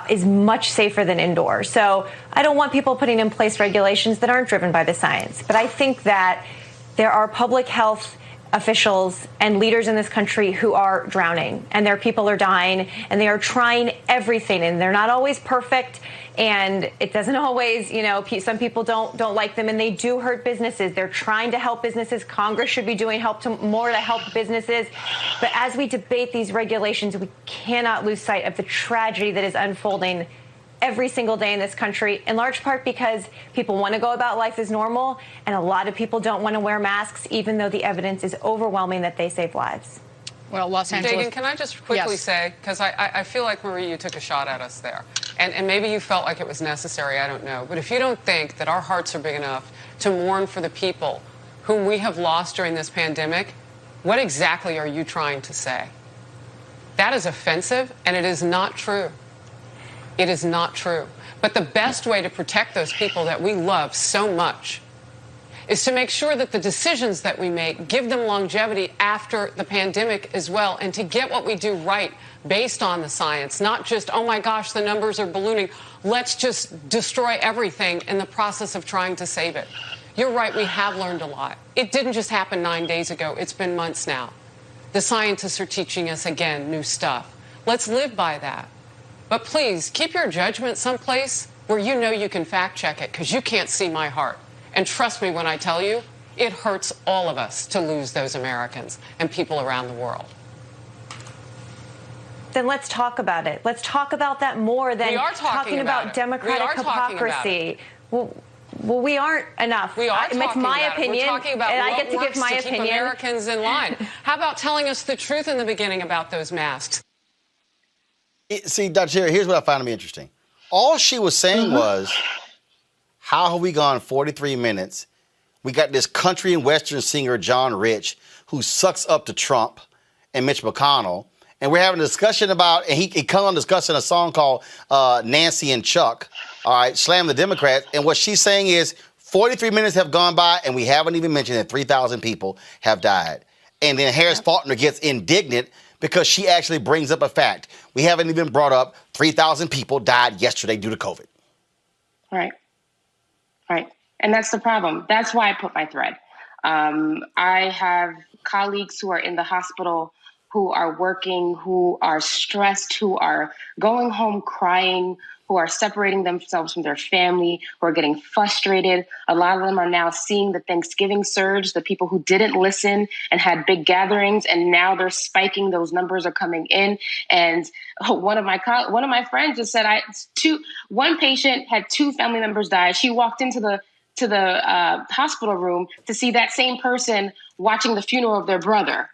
is much safer than indoor. So I don't want people putting in place regulations that aren't driven by the science. But I think that there are public health officials and leaders in this country who are drowning, and their people are dying, and they are trying everything, and they're not always perfect, and it doesn't always, some people don't like them, and they do hurt businesses. They're trying to help businesses. Congress should be doing more to help businesses. But as we debate these regulations, we cannot lose sight of the tragedy that is unfolding every single day in this country, in large part because people want to go about life as normal, and a lot of people don't want to wear masks, even though the evidence is overwhelming that they save lives.
Well, Los Angeles.
Dagan, can I just quickly say, because I feel like, Marie, you took a shot at us there. And maybe you felt like it was necessary, I don't know. But if you don't think that our hearts are big enough to mourn for the people whom we have lost during this pandemic, what exactly are you trying to say? That is offensive, and it is not true. It is not true. But the best way to protect those people that we love so much is to make sure that the decisions that we make give them longevity after the pandemic as well, and to get what we do right based on the science, not just, oh my gosh, the numbers are ballooning. Let's just destroy everything in the process of trying to save it. You're right, we have learned a lot. It didn't just happen 9 days ago. It's been months now. The scientists are teaching us, again, new stuff. Let's live by that. But please, keep your judgment someplace where you know you can fact check it, because you can't see my heart. And trust me when I tell you, it hurts all of us to lose those Americans and people around the world.
Then let's talk about it. Let's talk about that more than talking about democratic hypocrisy. Well, we aren't enough.
We are
it's my opinion,
We're talking about
and
what
I get to give my
works to keep
opinion.
Americans in line. How about telling us the truth in the beginning about those masks?
See, Dr. Cherry, here's what I found to be interesting. All she was saying was, how have we gone 43 minutes? We got this country and western singer, John Rich, who sucks up to Trump and Mitch McConnell. And we're having a discussion about, and he come on discussing a song called Nancy and Chuck, all right, Slam the Democrats. And what she's saying is 43 minutes have gone by, and we haven't even mentioned that 3,000 people have died. And then Harris Faulkner gets indignant because she actually brings up a fact. We haven't even brought up 3,000 people died yesterday due to COVID.
Right. And that's the problem. That's why I put my thread. I have colleagues who are in the hospital, who are working, who are stressed, who are going home crying, who are separating themselves from their family, who are getting frustrated. A lot of them are now seeing the Thanksgiving surge, the people who didn't listen and had big gatherings, and now they're spiking. Those numbers are coming in. And one of my friends just said, one patient had 2 family members die. She walked into the hospital room to see that same person watching the funeral of their brother.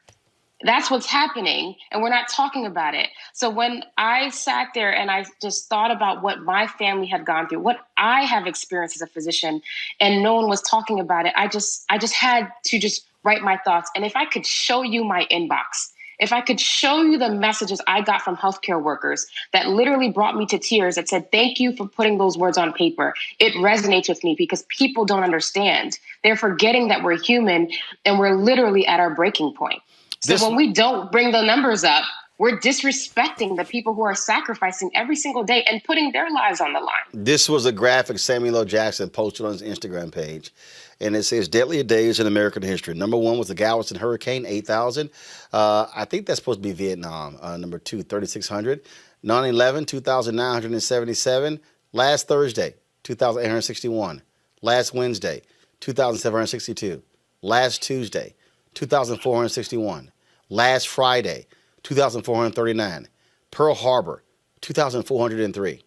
That's what's happening, and we're not talking about it. So when I sat there and I just thought about what my family had gone through, what I have experienced as a physician, and no one was talking about it, I just had to just write my thoughts. And if I could show you my inbox, if I could show you the messages I got from healthcare workers that literally brought me to tears, that said, thank you for putting those words on paper. It resonates with me because people don't understand. They're forgetting that we're human and we're literally at our breaking point. So when we don't bring the numbers up, we're disrespecting the people who are sacrificing every single day and putting their lives on the line.
This was a graphic Samuel L. Jackson posted on his Instagram page. And it says, deadlier days in American history. Number 1 was the Galveston Hurricane, 8,000. I think that's supposed to be Vietnam. Number 2, 3,600. 9/11, 2,977. Last Thursday, 2,861. Last Wednesday, 2,762. Last Tuesday, 2,461. Last Friday, 2,439. Pearl Harbor, 2,403.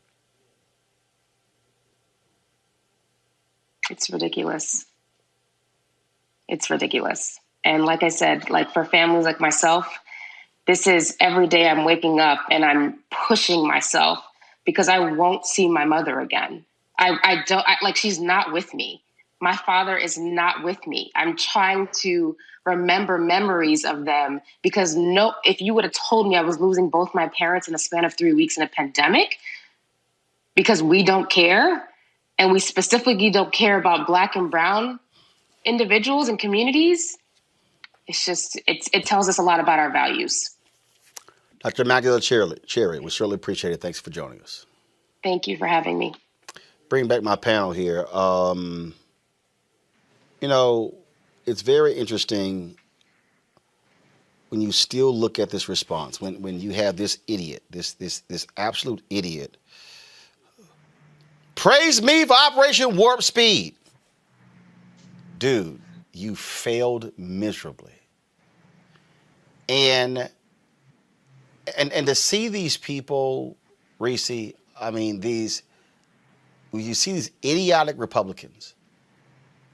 It's ridiculous. It's ridiculous. And like I said, like for families like myself, this is every day I'm waking up and I'm pushing myself because I won't see my mother again. Like she's not with me. My father is not with me. I'm trying to remember memories of them because if you would have told me I was losing both my parents in a span of 3 weeks in a pandemic because we don't care, and we specifically don't care about Black and brown individuals and communities, it tells us a lot about our values.
Dr. Magdalena Cherry, we certainly appreciate it. Thanks for joining us.
Thank you for having me.
Bring back my panel here. It's very interesting when you still look at this response, when you have this idiot, this absolute idiot, praise me for Operation Warp Speed. Dude, you failed miserably. And to see these people, Reese, I mean, when you see these idiotic Republicans,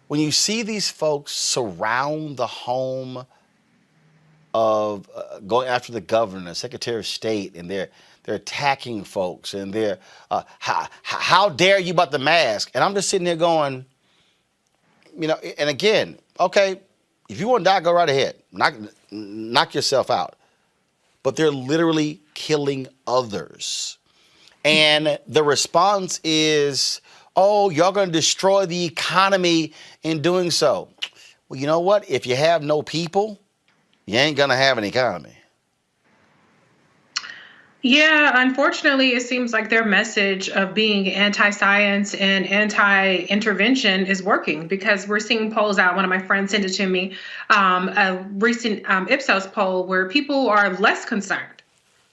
when you see these folks surround the home of going after the governor, the Secretary of State, and they're attacking folks, and they're how dare you about the mask? And I'm just sitting there going, and again, okay, if you want to die, go right ahead, knock yourself out. But they're literally killing others, and the response is, oh, y'all going to destroy the economy in doing so. Well, you know what? If you have no people, you ain't going to have an economy.
Yeah, unfortunately, it seems like their message of being anti-science and anti-intervention is working, because we're seeing polls out. One of my friends sent it to me, a recent Ipsos poll where people are less concerned.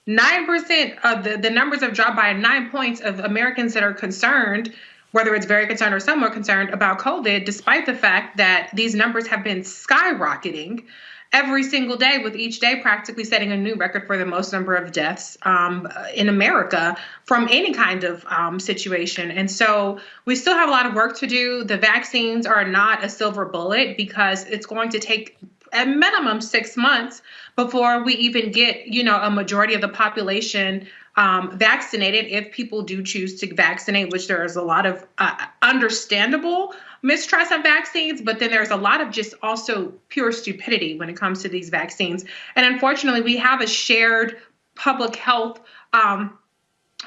9% of the numbers have dropped by 9 points of Americans that are concerned, whether it's very concerned or somewhat concerned about COVID, despite the fact that these numbers have been skyrocketing every single day, with each day practically setting a new record for the most number of deaths in America from any kind of situation. And so we still have a lot of work to do. The vaccines are not a silver bullet, because it's going to take at minimum 6 months before we even get, a majority of the population vaccinated, if people do choose to vaccinate, which there is a lot of understandable mistrust of vaccines, but then there's a lot of just also pure stupidity when it comes to these vaccines. And unfortunately, we have a shared public health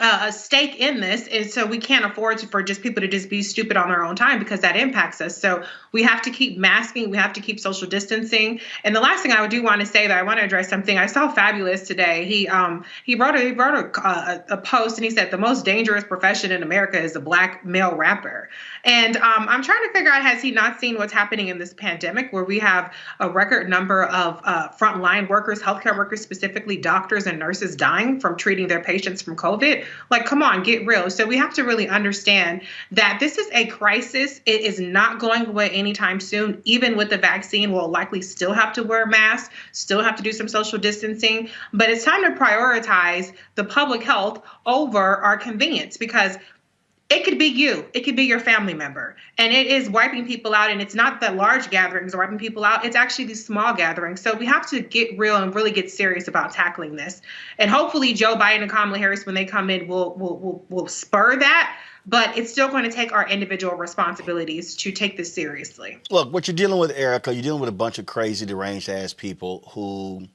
a stake in this, and so we can't afford for just people to just be stupid on their own time, because that impacts us. So we have to keep masking, we have to keep social distancing. And the last thing I do want to say, that I want to address something I saw Fabulous today. He wrote a post, and he said the most dangerous profession in America is a Black male rapper. And I'm trying to figure out, has he not seen what's happening in this pandemic, where we have a record number of frontline workers, healthcare workers, specifically doctors and nurses, dying from treating their patients from COVID? Like, come on, get real. So we have to really understand that this is a crisis. It is not going away anytime soon. Even with the vaccine, we'll likely still have to wear masks, still have to do some social distancing. But it's time to prioritize the public health over our convenience, because it could be you. It could be your family member. And it is wiping people out. And it's not the large gatherings are wiping people out. It's actually these small gatherings. So we have to get real and really get serious about tackling this. And hopefully Joe Biden and Kamala Harris, when they come in, will spur that. But it's still going to take our individual responsibilities to take this seriously.
Look, what you're dealing with, Erica, you're dealing with a bunch of crazy, deranged-ass people who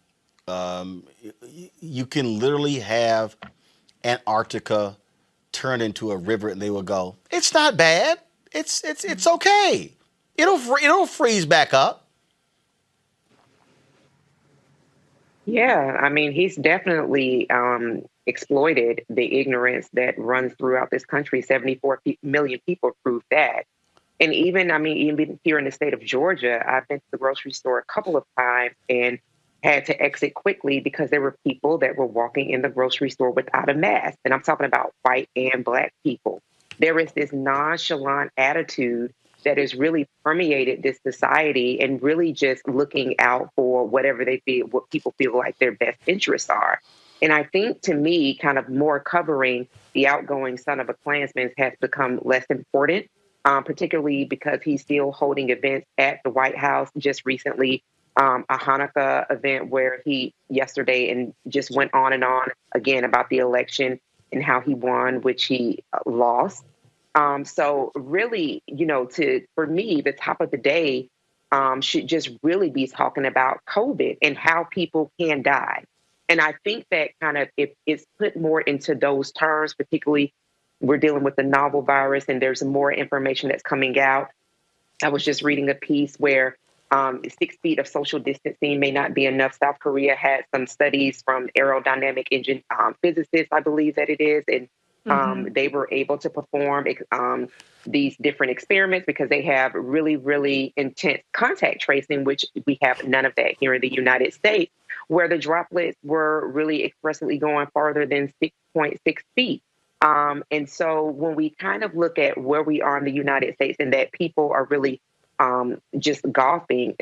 you can literally have Antarctica turn into a river, and they will go, it's not bad. It's okay. It'll freeze back up.
Yeah, I mean, he's definitely exploited the ignorance that runs throughout this country. 74 million people prove that. And even here in the state of Georgia, I've been to the grocery store a couple of times and had to exit quickly because there were people that were walking in the grocery store without a mask. And I'm talking about white and Black people. There is this nonchalant attitude that has really permeated this society, and really just looking out for whatever they feel, what people feel like their best interests are. And I think, to me, kind of more covering the outgoing son of a Klansman has become less important. particularly because he's still holding events at the White House. Just recently, a Hanukkah event where he yesterday and just went on and on again about the election and how he won, which he lost. So really, for me, the top of the day should just really be talking about COVID and how people can die. And I think that kind of, if it's put more into those terms, particularly we're dealing with the novel virus and there's more information that's coming out. I was just reading a piece where 6 feet of social distancing may not be enough. South Korea had some studies from aerodynamic engine physicists, I believe that it is, and they were able to perform these different experiments because they have really, really intense contact tracing, which we have none of that here in the United States, where the droplets were really expressly going farther than 6.6 feet. And so when we kind of look at where we are in the United States and that people are really just golfing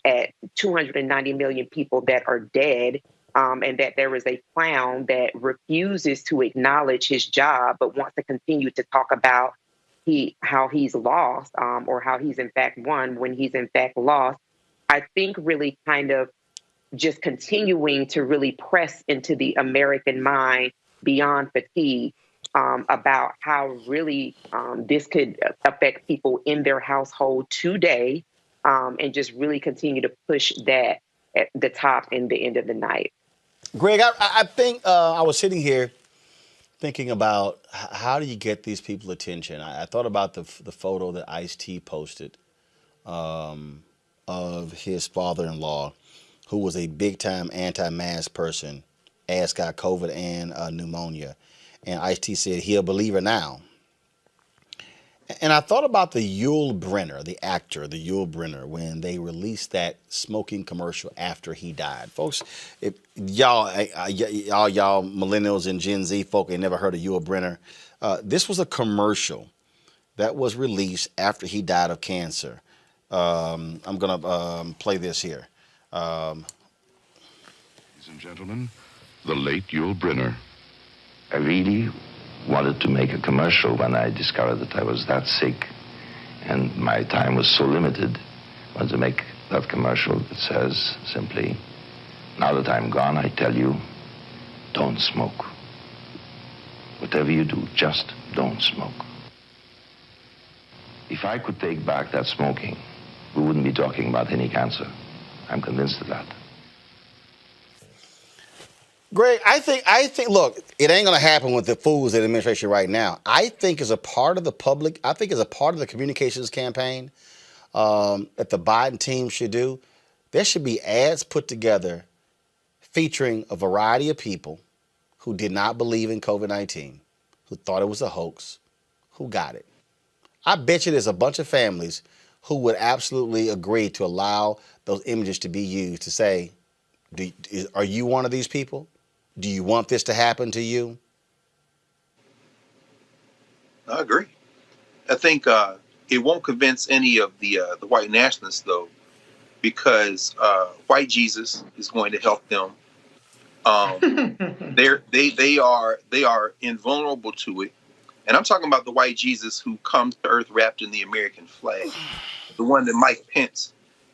at 290 million people that are dead, and that there is a clown that refuses to acknowledge his job but wants to continue to talk about how he's lost or how he's in fact won when he's in fact lost, I think really kind of just continuing to really press into the American mind beyond fatigue about how really this could affect people in their household today, and just really continue to push that at the top and the end of the night.
Greg, I think I was sitting here thinking about how do you get these people attention. I thought about the photo that Ice-T posted of his father-in-law, who was a big-time anti-mask person, as got COVID and pneumonia. And Ice-T said, he a believer now. And I thought about the Yul Brynner, the actor, the Yul Brynner, when they released that smoking commercial after he died. Folks, if y'all millennials and Gen Z folk ain't never heard of Yul Brynner, this was a commercial that was released after he died of cancer. I'm going to play this here.
Ladies and gentlemen, the late Yul Brynner. I really wanted to make a commercial when I discovered that I was that sick and my time was so limited. I wanted to make that commercial that says simply, now that I'm gone, I tell you, don't smoke. Whatever you do, just don't smoke. If I could take back that smoking, we wouldn't be talking about any cancer. I'm convinced of that.
Greg, I think, look, it ain't going to happen with the fools in the administration right now. I think as a part of the public, I think as a part of the communications campaign that the Biden team should do, there should be ads put together featuring a variety of people who did not believe in COVID-19, who thought it was a hoax, who got it. I bet you there's a bunch of families who would absolutely agree to allow those images to be used to say, are you one of these people? Do you want this to happen to you?
I agree. I think it won't convince any of the white nationalists, though, because white Jesus is going to help them. They are invulnerable to it, and I'm talking about the white Jesus who comes to earth wrapped in the American flag, the one that Mike Pence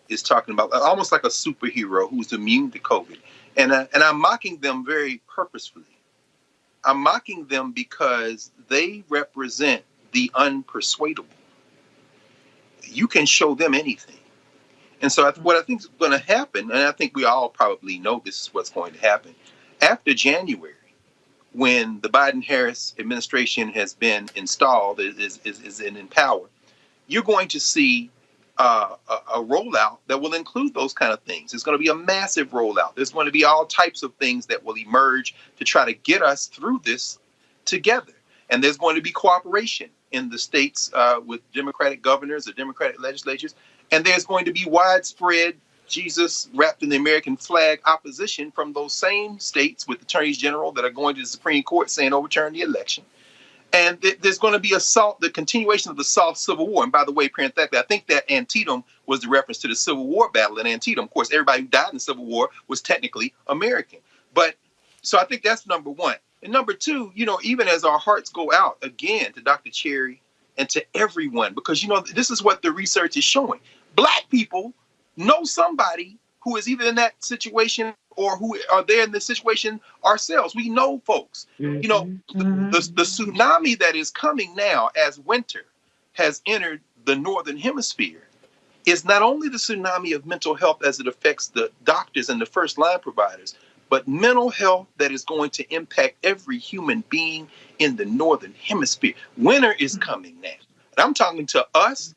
is talking about, almost like a superhero who's immune to COVID. And I'm mocking them very purposefully. I'm mocking them because they represent the unpersuadable. You can show them anything. And so what I think is going to happen, and I think we all probably know this is what's going to happen, after January, when the Biden-Harris administration has been installed, is in power, you're going to see a rollout that will include those kind of things. It's going to be a massive rollout. There's going to be all types of things that will emerge to try to get us through this together. And there's going to be cooperation in the states with Democratic governors or Democratic legislatures. And there's going to be widespread Jesus wrapped in the American flag opposition from those same states with attorneys general that are going to the Supreme Court saying overturn the election. And there's going to be the continuation of the soft Civil War. And by the way, parenthetically, I think that Antietam was the reference to the Civil War battle in Antietam. Of course, everybody who died in the Civil War was technically American. But so I think that's number one. And number two, even as our hearts go out again to Dr. Cherry and to everyone, because, this is what the research is showing. Black people know somebody who is either in that situation or who are there in this situation ourselves. We know folks. The tsunami that is coming now as winter has entered the northern hemisphere is not only the tsunami of mental health as it affects the doctors and the first line providers, but mental health that is going to impact every human being in the northern hemisphere. Winter is coming now. And I'm talking to us,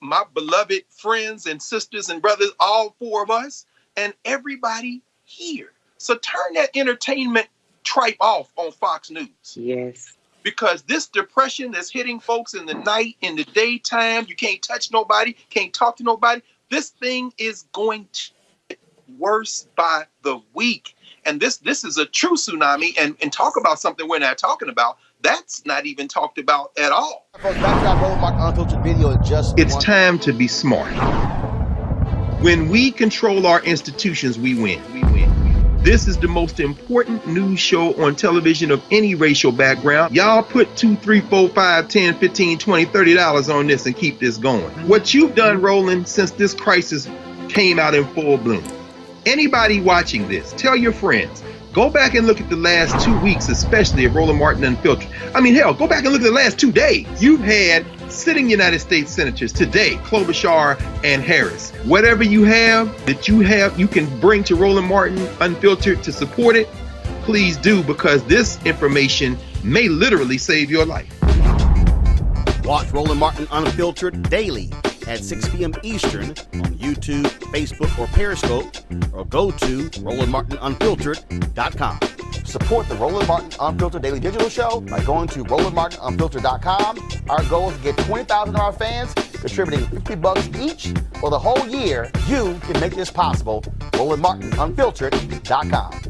my beloved friends and sisters and brothers, all four of us, and everybody here. So turn that entertainment tripe off on Fox News.
Yes. Because
this depression that's hitting folks in the night, in the daytime, you can't touch nobody, can't talk to nobody. This thing is going to get worse by the week. And this is a true tsunami. And talk about something we're not talking about. That's not even talked about at all. It's time to be smart. When we control our institutions, we win. This is the most important news show on television of any racial background. Y'all put $2, $3, $4, $5, $10, $15, $20, $30 on this and keep this going. What you've done, Roland, since this crisis came out in full bloom. Anybody watching this, tell your friends. Go back and look at the last 2 weeks, especially of Roland Martin Unfiltered. I mean, hell, go back and look at the last 2 days. You've had sitting United States senators today, Klobuchar and Harris. Whatever you can bring to Roland Martin Unfiltered to support it, please do, because this information may literally save your life.
Watch Roland Martin Unfiltered daily at 6 p.m. Eastern on YouTube, Facebook, or Periscope, or go to RolandMartinUnfiltered.com. Support the Roland Martin Unfiltered Daily Digital Show by going to RolandMartinUnfiltered.com. Our goal is to get 20,000 of our fans contributing $50 each for the whole year. You can make this possible. RolandMartinUnfiltered.com.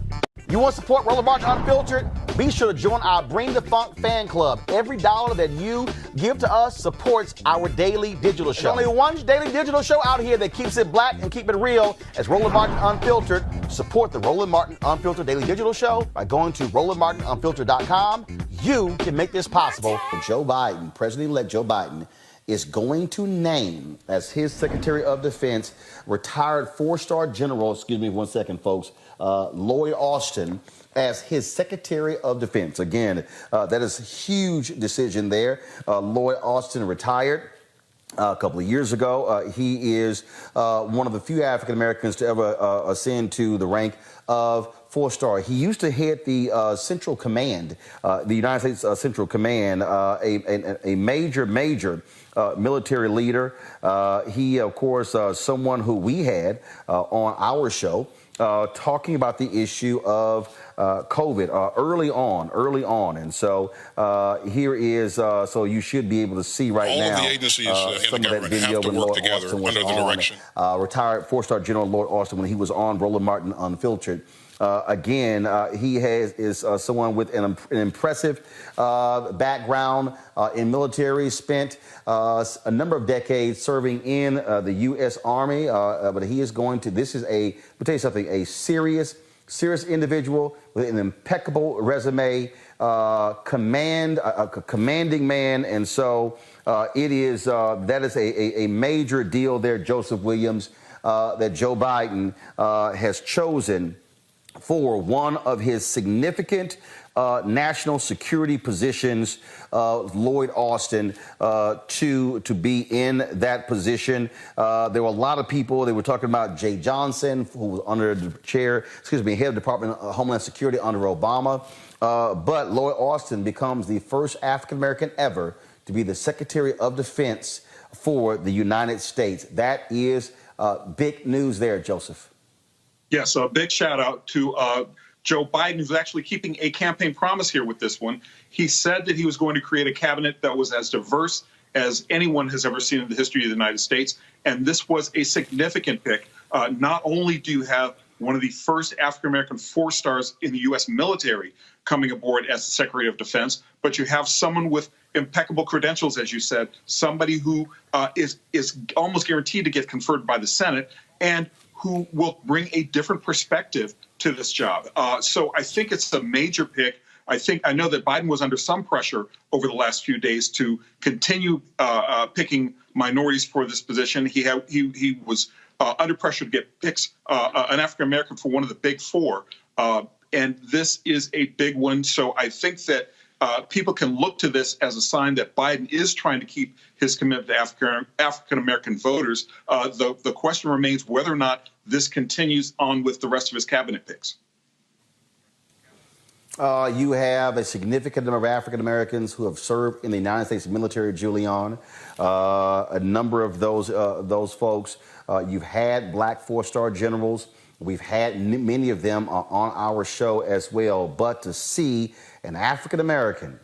You want to support Roland Martin Unfiltered? Be sure to join our Bring the Funk fan club. Every dollar that you give to us supports our daily digital show. There's only one daily digital show out here that keeps it black and keep it real as Roland Martin Unfiltered. Support the Roland Martin Unfiltered Daily Digital Show by going to RolandMartinUnfiltered.com. You can make this possible. Joe Biden, President-elect Joe Biden, is going to name as his Secretary of Defense retired four-star general, excuse me 1 second, folks, Lloyd Austin as his Secretary of Defense. Again, that is a huge decision there. Lloyd Austin retired a couple of years ago. He is one of the few African Americans to ever ascend to the rank of four-star. He used to head the Central Command, the United States Central Command, a major military leader. He, of course, someone who we had on our show talking about the issue of COVID early on. And so here is, so you should be able to see right now.
All of the agencies in the government have to work together under the direction.
Retired four-star General Lloyd Austin when he was on Roland Martin Unfiltered. Again, he is someone with an impressive background in military, spent a number of decades serving in the U.S. Army, but he is going to, this is let me tell you something, a serious individual with an impeccable resume, a commanding man, and so that is a major deal there, Joseph Williams, that Joe Biden has chosen for one of his significant national security positions, Lloyd Austin, to be in that position. There were a lot of people. They were talking about Jay Johnson, who was under the head of Department of Homeland Security under Obama. But Lloyd Austin becomes the first African-American ever to be the Secretary of Defense for the United States. That is big news there, Joseph.
Yes, a big shout out to Joe Biden, who's actually keeping a campaign promise here with this one. He said that he was going to create a cabinet that was as diverse as anyone has ever seen in the history of the United States. And this was a significant pick. Not only do you have one of the first African-American four-stars in the U.S. military coming aboard as the Secretary of Defense, but you have someone with impeccable credentials, as you said, somebody who is almost guaranteed to get conferred by the Senate, and who will bring a different perspective to this job. So I think it's a major pick. I know that Biden was under some pressure over the last few days to continue picking minorities for this position. He was under pressure to get picks, an African American for one of the big four, and this is a big one. So I think that people can look to this as a sign that Biden is trying to keep his commitment to African American voters. The question remains whether or not this continues on with the rest of his cabinet picks.
You have a significant number of African Americans who have served in the United States military, Julian. A number of those folks. You've had black four-star generals. We've had many of them on our show as well. But to see an African American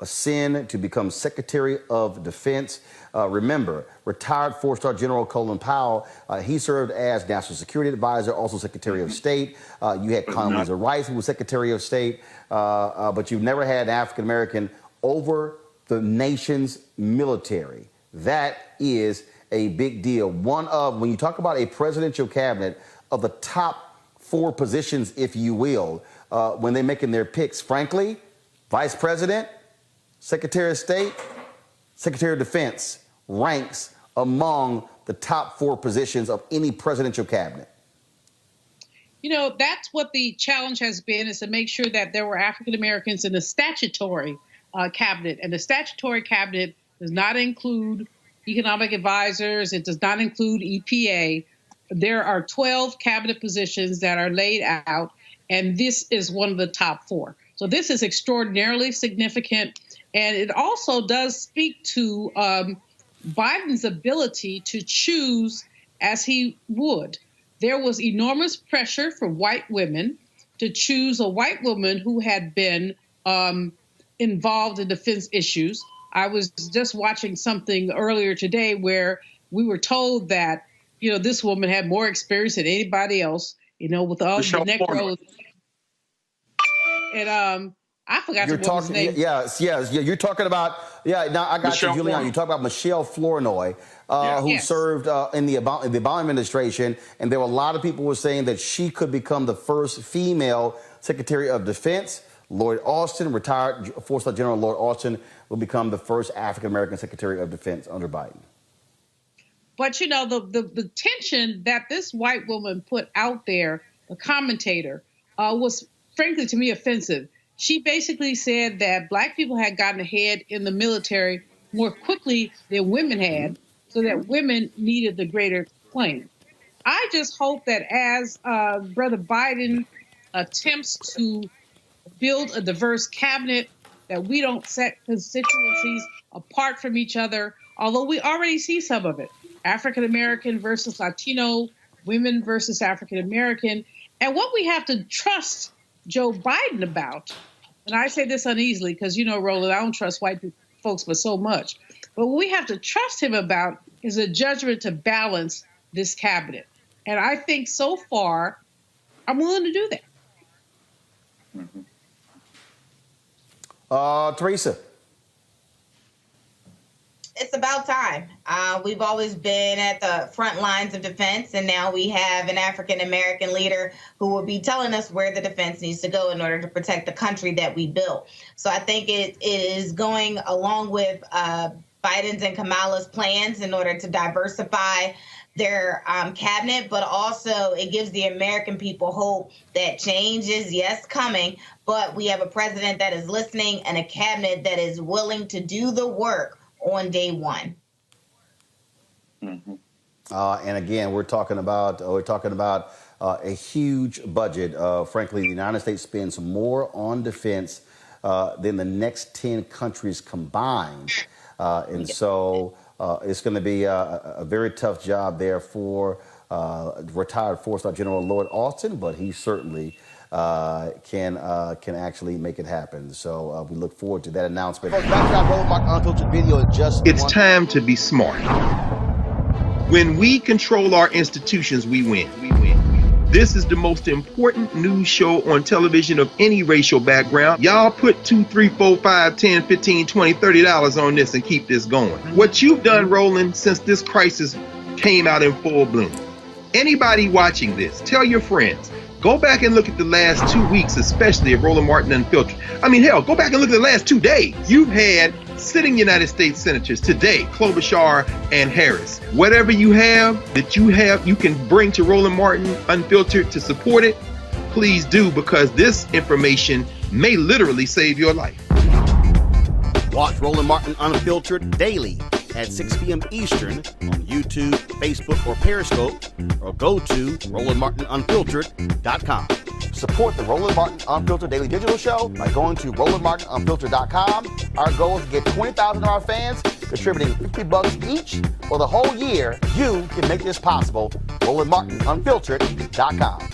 ascend to become Secretary of Defense. Remember, retired four-star General Colin Powell, he served as National Security Advisor, also Secretary of State. You had Condoleezza Rice, who was Secretary of State, but you've never had an African American over the nation's military. That is a big deal. When you talk about a presidential cabinet, of the top four positions, if you will, when they're making their picks, frankly, Vice President, Secretary of State, Secretary of Defense ranks among the top four positions of any presidential cabinet.
You know, that's what the challenge has been, is to make sure that there were African Americans in the statutory cabinet. And the statutory cabinet does not include economic advisors. It does not include EPA. There are 12 cabinet positions that are laid out, and this is one of the top four. So this is extraordinarily significant. And it also does speak to Biden's ability to choose as he would. There was enormous pressure for white women to choose a white woman who had been involved in defense issues. I was just watching something earlier today where we were told that, you know, this woman had more experience than anybody else, you know, with all the neck rolls. And I forgot the woman's name.
Yes. You're talking about, now I got
Michelle
you, Julian. You talk about Michelle Flournoy, who served in the Obama administration. And there were a lot of people who were saying that she could become the first female Secretary of Defense. Lloyd Austin, retired four-star General Lloyd Austin, will become the first African-American Secretary of Defense under Biden.
But, you know, the tension that this white woman put out there, the commentator, was frankly to me offensive. She basically said that black people had gotten ahead in the military more quickly than women had, so that women needed the greater claim. I just hope that as Brother Biden attempts to build a diverse cabinet, that we don't set constituencies apart from each other, although we already see some of it. African American versus Latino, women versus African American. And what we have to trust Joe Biden about, and I say this uneasily because, you know, Roland, I don't trust white folks but so much. But what we have to trust him about is a judgment to balance this cabinet. And I think so far, I'm willing to do that.
Teresa.
It's about time. We've always been at the front lines of defense, and now we have an African-American leader who will be telling us where the defense needs to go in order to protect the country that we built. So I think it is going along with Biden's and Kamala's plans in order to diversify their cabinet, but also it gives the American people hope that change is, yes, coming, but we have a president that is listening and a cabinet that is willing to do the work on day one.
And again, we're talking about a huge budget. Frankly, the United States spends more on defense than the next 10 countries combined. So it's going to be a very tough job there for retired four-star General Lloyd Austin, but he certainly can actually make it happen. So we look forward to that announcement.
It's time to be smart. When we control our institutions, we win. This is the most important news show on television of any racial background. Y'all put $2, $3, $4, $5, $10, $15, $20, $30 on this and keep this going. What you've done, Roland, since this crisis came out in full bloom. Anybody watching this, tell your friends. Go back and look at the last 2 weeks, especially of Roland Martin Unfiltered. I mean, hell, go back and look at the last 2 days. You've had sitting United States senators today, Klobuchar and Harris. Whatever you have you can bring to Roland Martin Unfiltered to support it, please do, because this information may literally save your life.
Watch Roland Martin Unfiltered daily at 6 p.m. Eastern on YouTube, Facebook, or Periscope, or go to RolandMartinUnfiltered.com. Support the Roland Martin Unfiltered Daily Digital Show by going to RolandMartinUnfiltered.com. Our goal is to get 20,000 of our fans contributing $50 each for the whole year. You can make this possible. RolandMartinUnfiltered.com.